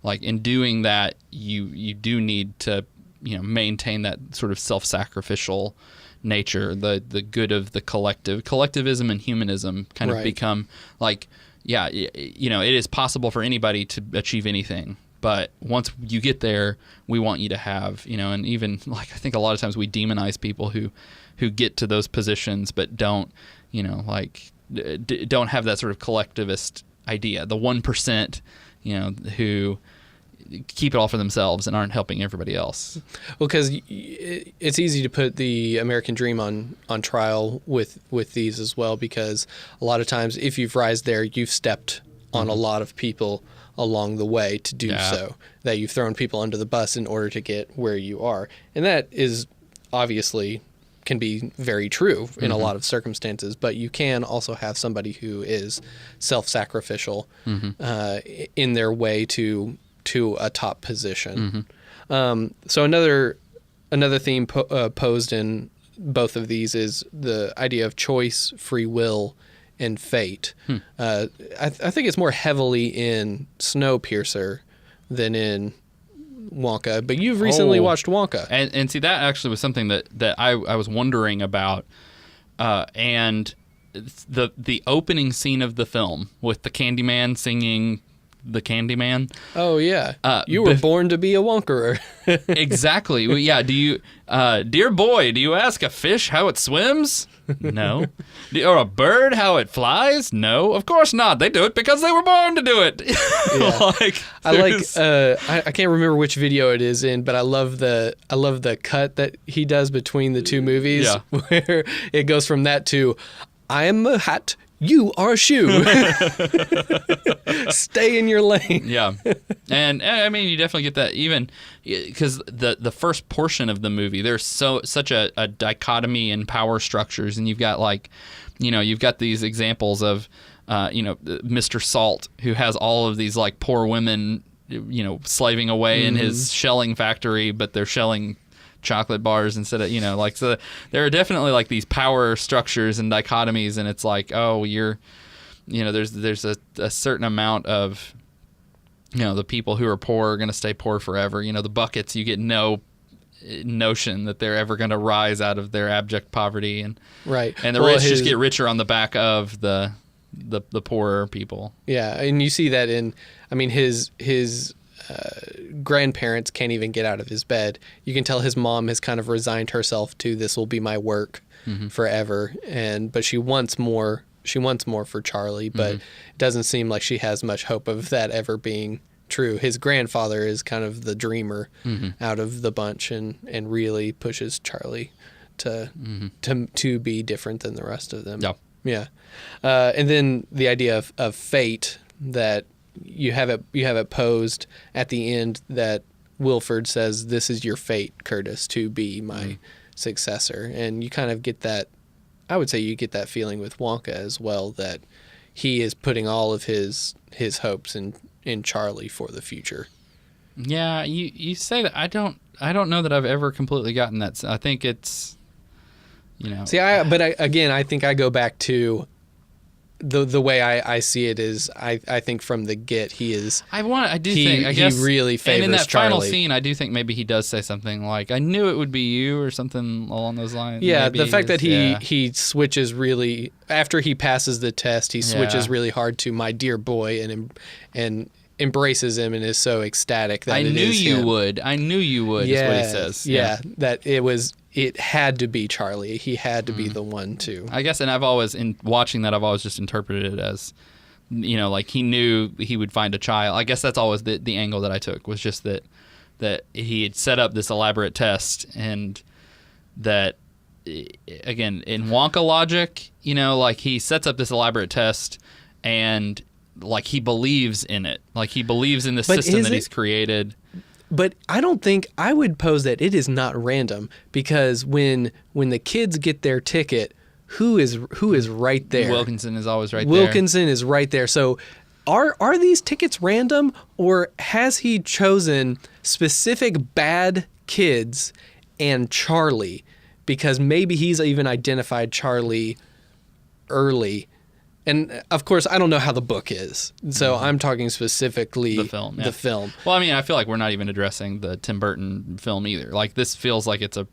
like, in doing that, you do need to maintain that sort of self-sacrificial nature, the good of the collective. Collectivism and humanism kind of become like, it is possible for anybody to achieve anything, but once you get there, we want you to have, and even like I think a lot of times we demonize people who get to those positions but don't, don't have that sort of collectivist idea. The 1%, who keep it all for themselves and aren't helping everybody else. Well, because it's easy to put the American dream on trial with these as well, because a lot of times if you've rised there, you've stepped on a lot of people along the way to do so, that you've thrown people under the bus in order to get where you are. And that is obviously can be very true in a lot of circumstances, but you can also have somebody who is self-sacrificial in their way to a top position. So another theme posed in both of these is the idea of choice, free will, and fate. I think it's more heavily in Snowpiercer than in Wonka, but you've recently watched Wonka. And see, that actually was something that I was wondering about, and the opening scene of the film with the Candyman singing the Candyman. Oh yeah, you were born to be a Wonkerer. Exactly. Well, yeah. Do you, dear boy, do you ask a fish how it swims? No. Or a bird how it flies? No, of course not. They do it because they were born to do it. Yeah. I can't remember which video it is in, but I love the cut that he does between the two movies, where it goes from that to, I am a hat, you are a shoe. Stay in your lane. Yeah. And I mean, you definitely get that, even because the first portion of the movie, there's such a dichotomy in power structures. And you've got you've got these examples of, Mr. Salt, who has all of these like poor women, slaving away in his shelling factory, but they're shelling chocolate bars instead of, like, so there are definitely like these power structures and dichotomies, and it's like, oh, there's a certain amount of, the people who are poor are going to stay poor forever. The buckets, you get no notion that they're ever going to rise out of their abject poverty, and right, and the rich just get richer on the back of the poorer people. Yeah, and you see that in, his grandparents can't even get out of his bed. You can tell his mom has kind of resigned herself to, this will be my work forever, but she wants more. She wants more for Charlie, but it doesn't seem like she has much hope of that ever being true. His grandfather is kind of the dreamer out of the bunch, and really pushes Charlie to be different than the rest of them. Yeah. And then the idea of fate, that you have it posed at the end, that Wilford says, this is your fate, Curtis, to be my successor. And you kind of get that, I would say you get that feeling with Wonka as well, that he is putting all of his hopes in Charlie for the future. Yeah, you say that. I don't know that I've ever completely gotten that. I think it's, See, I think I go back to the way I see it is, I think from the get he is. I guess he really favors Charlie. And in that final scene, I do think maybe he does say something like, "I knew it would be you," or something along those lines. Yeah, maybe the fact that he switches really after he passes the test, he switches really hard to "my dear boy" and embraces him and is so ecstatic that I knew you would. Is what he says. Yeah, that it had to be Charlie. He had to be the one to. I guess, and I've always, in watching that, I've always just interpreted it as, like he knew he would find a child. I guess that's always the angle that I took, was just that he had set up this elaborate test, and that, again, in Wonka logic, like he sets up this elaborate test, and like he believes in it. Like he believes in the system that he's created. But I don't think, I would pose that it is not random, because when the kids get their ticket, who is right there? Wilkinson is always right there. Wilkinson is right there. So are these tickets random, or has he chosen specific bad kids and Charlie? Because maybe he's even identified Charlie early. And, of course, I don't know how the book is, so I'm talking specifically the film. Yeah. The film. Well, I feel like we're not even addressing the Tim Burton film either. Like, this feels like it's a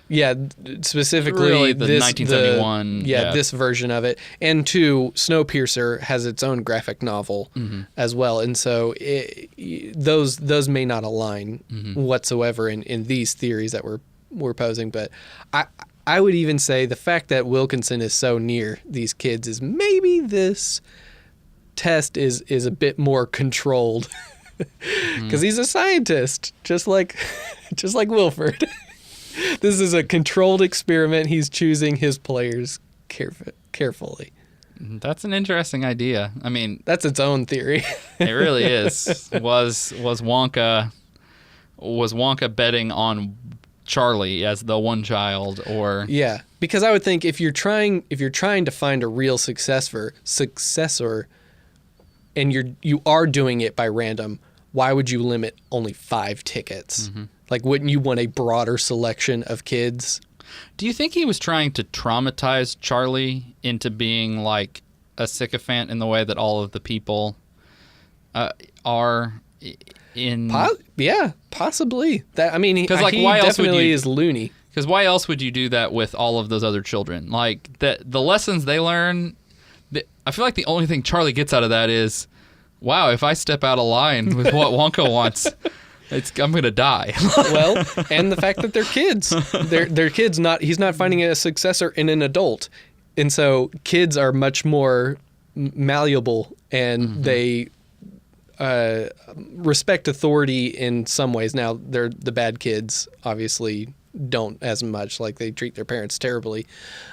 yeah, specifically really the 1971. This version of it. And two, Snowpiercer has its own graphic novel as well, and so those may not align whatsoever in these theories that we're posing. But I would even say the fact that Wilkinson is so near these kids is maybe this test is a bit more controlled, because he's a scientist, just like Wilford. This is a controlled experiment. He's choosing his players carefully. That's an interesting idea. That's its own theory. It really is. Was Wonka betting on Charlie as the one child, or because I would think if you're trying to find a real successor, and you are doing it by random, why would you limit only 5 tickets? Like, wouldn't you want a broader selection of kids? Do you think he was trying to traumatize Charlie into being like a sycophant in the way that all of the people are? Possibly. That he why else definitely is loony. Because why else would you do that with all of those other children? Like the lessons they learn. I feel like the only thing Charlie gets out of that is, wow, if I step out of line with what Wonka wants, I'm gonna die. Well, and the fact that they're kids. They're kids. He's not finding a successor in an adult, and so kids are much more malleable, and they respect authority in some ways. Now, they're the bad kids obviously don't as much, like they treat their parents terribly.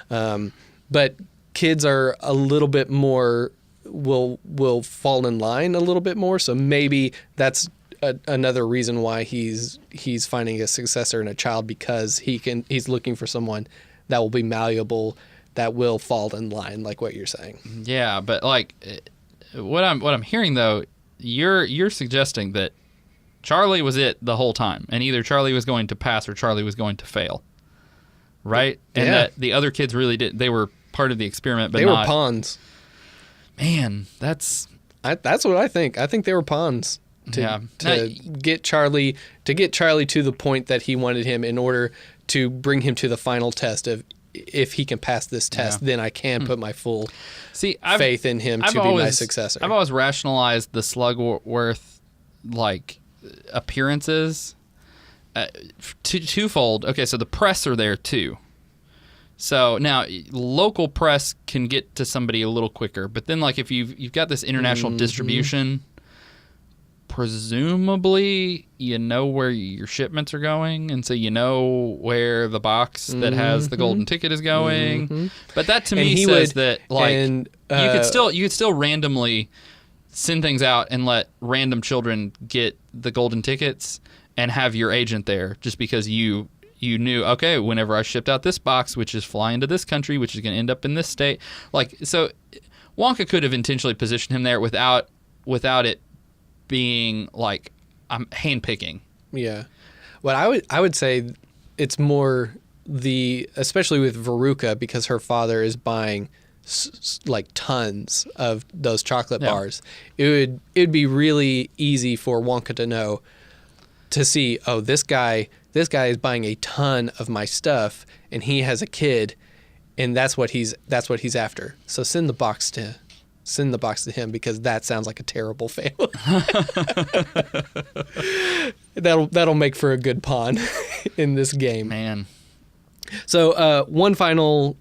But kids are a little bit more, will fall in line a little bit more. So maybe that's another reason why he's finding a successor in a child, because he's looking for someone that will be malleable, that will fall in line, like what you're saying. Yeah, but like what I'm hearing though you're suggesting that Charlie was it the whole time, and either Charlie was going to pass or Charlie was going to fail, right? And that the other kids really did. They were part of the experiment, but they were pawns. Man, that's what I think. I think they were pawns to get Charlie to the point that he wanted him in order to bring him to the final test of if he can pass this test, then I can put my full faith in him to be my successor. I've always rationalized the Slugworth appearances twofold. Okay, so the press are there too. So now local press can get to somebody a little quicker, but then if you've got this international distribution, presumably you know where your shipments are going, and so you know where the box that has the golden ticket is going. But that to me says that you could still randomly send things out and let random children get the golden tickets and have your agent there just because you knew, okay, whenever I shipped out this box, which is flying to this country, which is going to end up in this state. So Wonka could have intentionally positioned him there without it being I'm handpicking. Yeah. Well, I would say it's more especially with Veruca, because her father is buying tons of those chocolate bars. It would be really easy for Wonka to see, oh, this guy is buying a ton of my stuff, and he has a kid, and that's what he's after. So send the box to him, because that sounds like a terrible fail. That'll make for a good pawn in this game. Man. So one final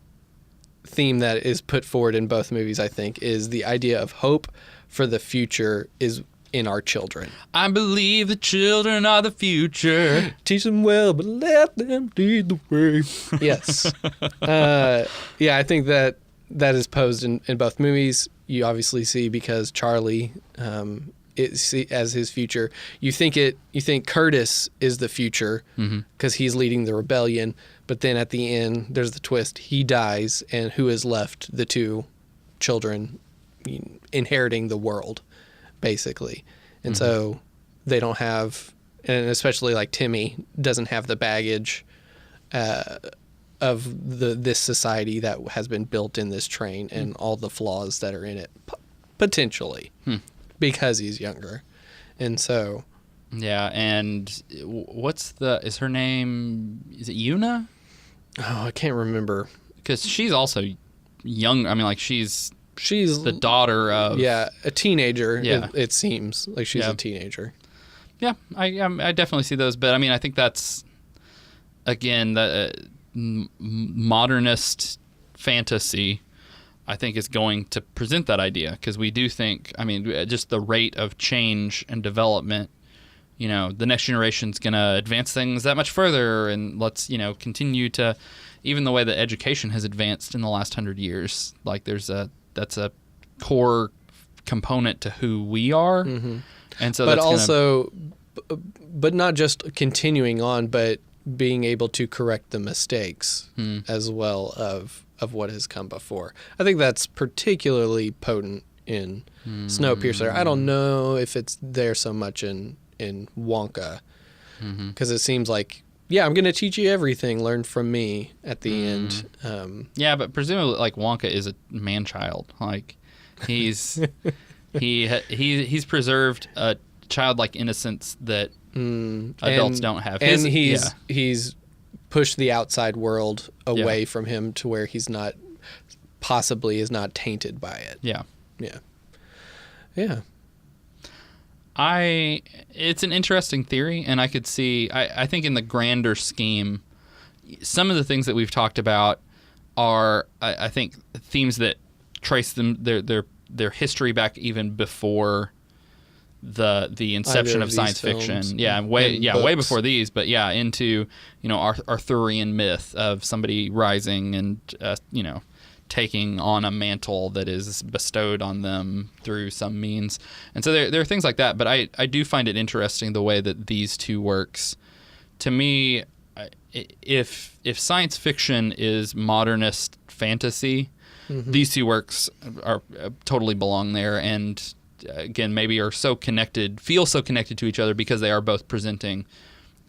theme that is put forward in both movies, I think, is the idea of hope for the future is in our children. I believe the children are the future. Teach them well, but let them lead the way. Yes. I think that is posed in both movies. You obviously see, because Charlie as his future. You think Curtis is the future because he's leading the rebellion, but then at the end there's the twist. He dies, and who is left? The two children inheriting the world, basically. And so they don't have, and especially Timmy doesn't have the baggage of this society that has been built in this train and all the flaws that are in it, potentially, because he's younger. And so... Yeah, and is her name, is it Una? Oh, I can't remember. Because she's also young. I mean, she's the daughter of... Yeah, a teenager, it seems. She's a teenager. Yeah, I definitely see those. But, I mean, I think that's, again, the modernist fantasy, I think, is going to present that idea. Because we do think, I mean, just the rate of change and development, the next generation's going to advance things that much further, and let's, continue to, even the way that education has advanced in the last 100 years, that's a core component to who we are. And so but not just continuing on, but being able to correct the mistakes as well of what has come before. I think that's particularly potent in Snowpiercer. I don't know if it's there so much in Wonka, because it seems like, I'm going to teach you everything, learn from me at the end. But presumably, Wonka is a man-child. He's he's preserved a childlike innocence that adults don't have. And he's pushed the outside world away from him to where he's not, possibly is not tainted by it. Yeah. It's an interesting theory, and I could see, I think in the grander scheme, some of the things that we've talked about are, I think, themes that trace their history back even before the inception of science fiction. Way before these, but into, Arthurian myth of somebody rising and, taking on a mantle that is bestowed on them through some means. And so there are things like that, but I do find it interesting the way that these two works. To me, if science fiction is modernist fantasy, these two works totally belong there, and again, maybe are so connected, feel so connected to each other because they are both presenting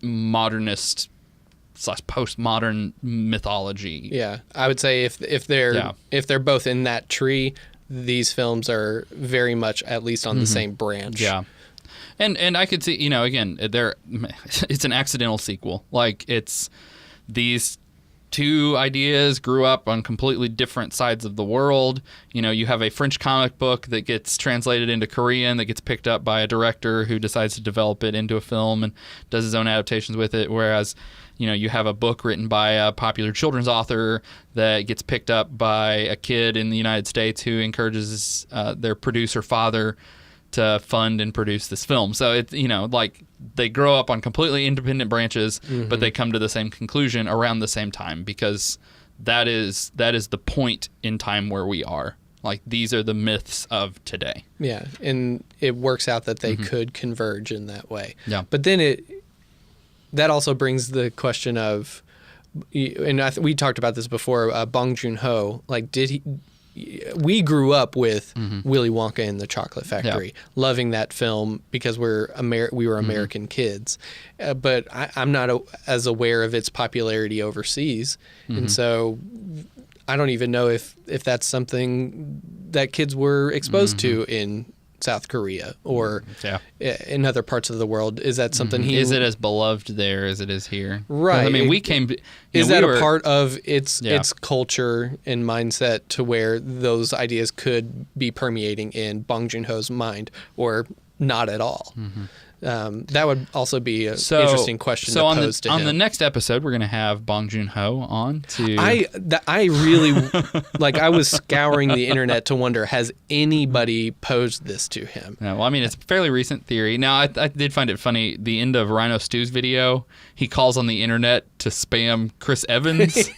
modernist / postmodern mythology. Yeah, I would say if they're both in that tree, these films are very much at least on the same branch. Yeah. And I could see, again, it's an accidental sequel. Like, it's these two ideas grew up on completely different sides of the world. You have a French comic book that gets translated into Korean that gets picked up by a director who decides to develop it into a film and does his own adaptations with it. Whereas, you have a book written by a popular children's author that gets picked up by a kid in the United States who encourages their producer father to fund and produce this film. So it's, like they grow up on completely independent branches, but they come to the same conclusion around the same time because that is the point in time where we are. Like, these are the myths of today. Yeah, and it works out that they could converge in that way. Yeah. But then that also brings the question of, and we talked about this before, Bong Joon-ho, like, we grew up with Willy Wonka and the Chocolate Factory, loving that film because we were American kids. But I'm not as aware of its popularity overseas. And so I don't even know if that's something that kids were exposed to in South Korea or in other parts of the world. Is that something is it as beloved there as it is here? Right. I mean, we came. Is that a part of its culture and mindset to where those ideas could be permeating in Bong Joon-ho's mind, or not at all? That would also be an interesting question to pose to him. On the next episode, we're going to have Bong Joon-ho on to... I really... I was scouring the internet to wonder, has anybody posed this to him? Yeah, well, I mean, it's a fairly recent theory. Now, I did find it funny, the end of Rhino Stew's video, he calls on the internet to spam Chris Evans.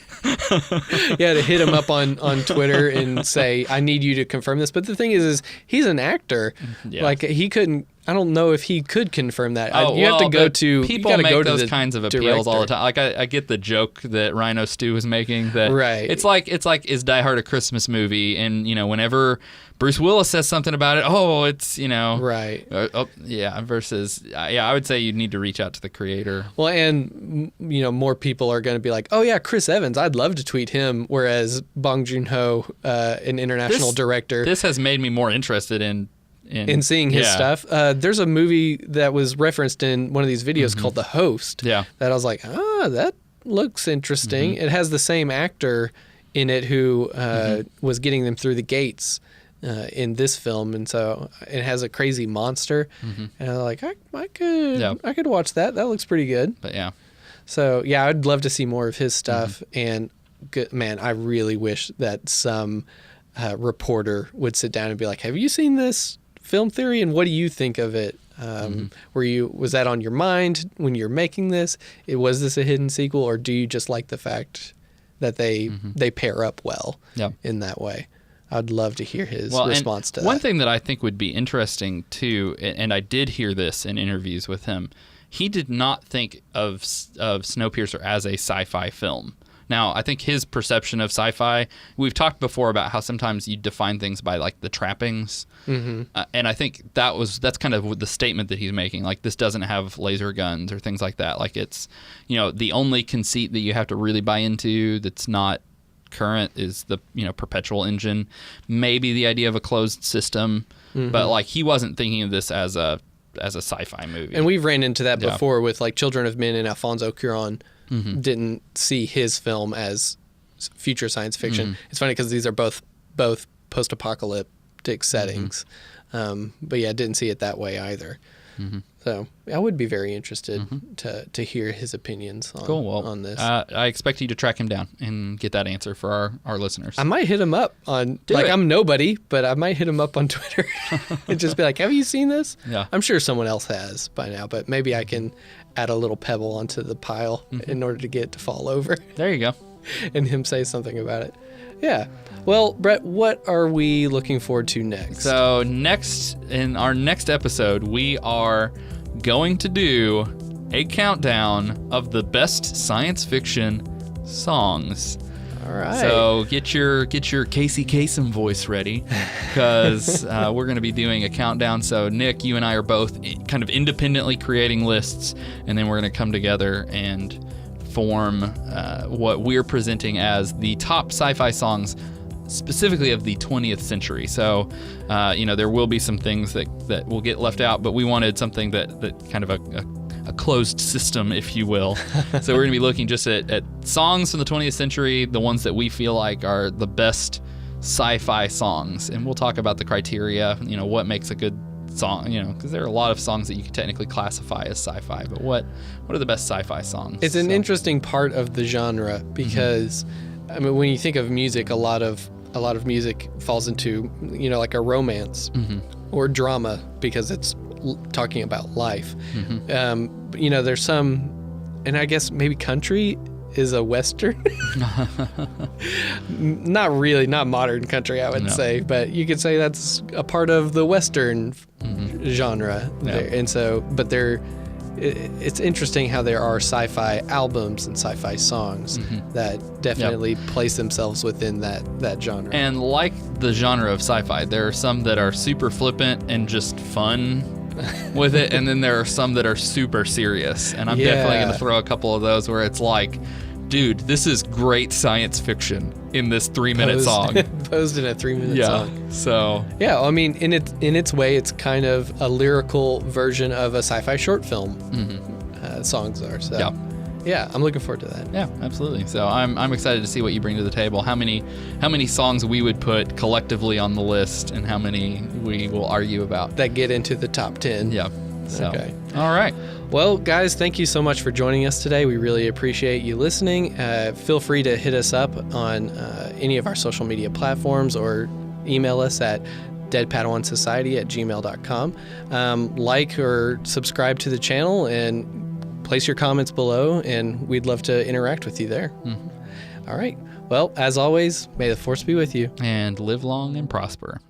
Yeah, to hit him up on Twitter and say, I need you to confirm this. But the thing is he's an actor. Yeah. Like, he couldn't... I don't know if he could confirm that. Have to go to people make those kinds of appeals all the time. Like, I get the joke that Rhino Stew was making. That it's like is Die Hard a Christmas movie? And whenever Bruce Willis says something about it, it's right. Versus I would say you'd need to reach out to the creator. Well, and more people are going to be like, oh yeah, Chris Evans, I'd love to tweet him. Whereas Bong Joon-ho, an international director, this has made me more interested in seeing his stuff. There's a movie that was referenced in one of these videos called The Host. Yeah. That I was like, that looks interesting. It has the same actor in it who was getting them through the gates in this film, and so it has a crazy monster. And I was like, I could watch that. That looks pretty good. But yeah. So yeah, I'd love to see more of his stuff. And man, I really wish that some reporter would sit down and be like, have you seen this film theory, and what do you think of it? Was that on your mind when you're making this? Was this a hidden sequel, or do you just like the fact that they pair up well in that way? I'd love to hear his response to that. One thing that I think would be interesting too, and I did hear this in interviews with him, he did not think of Snowpiercer as a sci-fi film. Now, I think his perception of sci-fi, we've talked before about how sometimes you define things by like the trappings. And I think that's kind of the statement that he's making. Like, this doesn't have laser guns or things like that. Like, it's, the only conceit that you have to really buy into that's not current is the, perpetual engine. Maybe the idea of a closed system. But like, he wasn't thinking of this as a sci-fi movie. And we've ran into that before with like Children of Men and Alfonso Cuarón. Didn't see his film as future science fiction. It's funny because these are both post-apocalyptic settings. But yeah, didn't see it that way either. So I would be very interested to hear his opinions on this. I expect you to track him down and get that answer for our listeners. I might hit him up on, I'm nobody, but I might hit him up on Twitter and just be like, have you seen this? Yeah. I'm sure someone else has by now, but maybe I can add a little pebble onto the pile in order to get it to fall over. There you go. And him say something about it. Yeah. Well, Brett, what are we looking forward to next? So in our next episode, we are going to do a countdown of the best science fiction songs. All right. So get your Casey Kasem voice ready, because we're going to be doing a countdown. So Nick, you and I are both kind of independently creating lists, and then we're going to come together and form what we're presenting as the top sci-fi songs, specifically of the 20th century. So, there will be some things that will get left out, but we wanted something that kind of a closed system, if you will. So we're going to be looking just at songs from the 20th century, the ones that we feel like are the best sci-fi songs. And we'll talk about the criteria, what makes a good song, because there are a lot of songs that you can technically classify as sci-fi, but what are the best sci-fi songs? It's an interesting part of the genre because, I mean, when you think of music, a lot of music falls into, like a romance or drama because it's talking about life. There's some, and I guess maybe country is a Western. Not really, not modern country, I would say, but you could say that's a part of the Western genre. Yeah. There. And so, but it's interesting how there are sci-fi albums and sci-fi songs that definitely place themselves within that genre. And like the genre of sci-fi, there are some that are super flippant and just fun with it, and then there are some that are super serious. And I'm definitely going to throw a couple of those where it's like, dude, this is great science fiction in this 3-minute song. Posed in a 3-minute song. So yeah, I mean, in its way, it's kind of a lyrical version of a sci-fi short film. Songs are. So yeah, I'm looking forward to that. Yeah, absolutely. So I'm excited to see what you bring to the table. How many songs we would put collectively on the list, and how many we will argue about that get into the top 10. Yeah. So, okay. All right. Well, guys, thank you so much for joining us today. We really appreciate you listening. Feel free to hit us up on any of our social media platforms or email us at deadpadawansociety@gmail.com. Like or subscribe to the channel and place your comments below, and we'd love to interact with you there. All right. Well, as always, may the force be with you. And live long and prosper.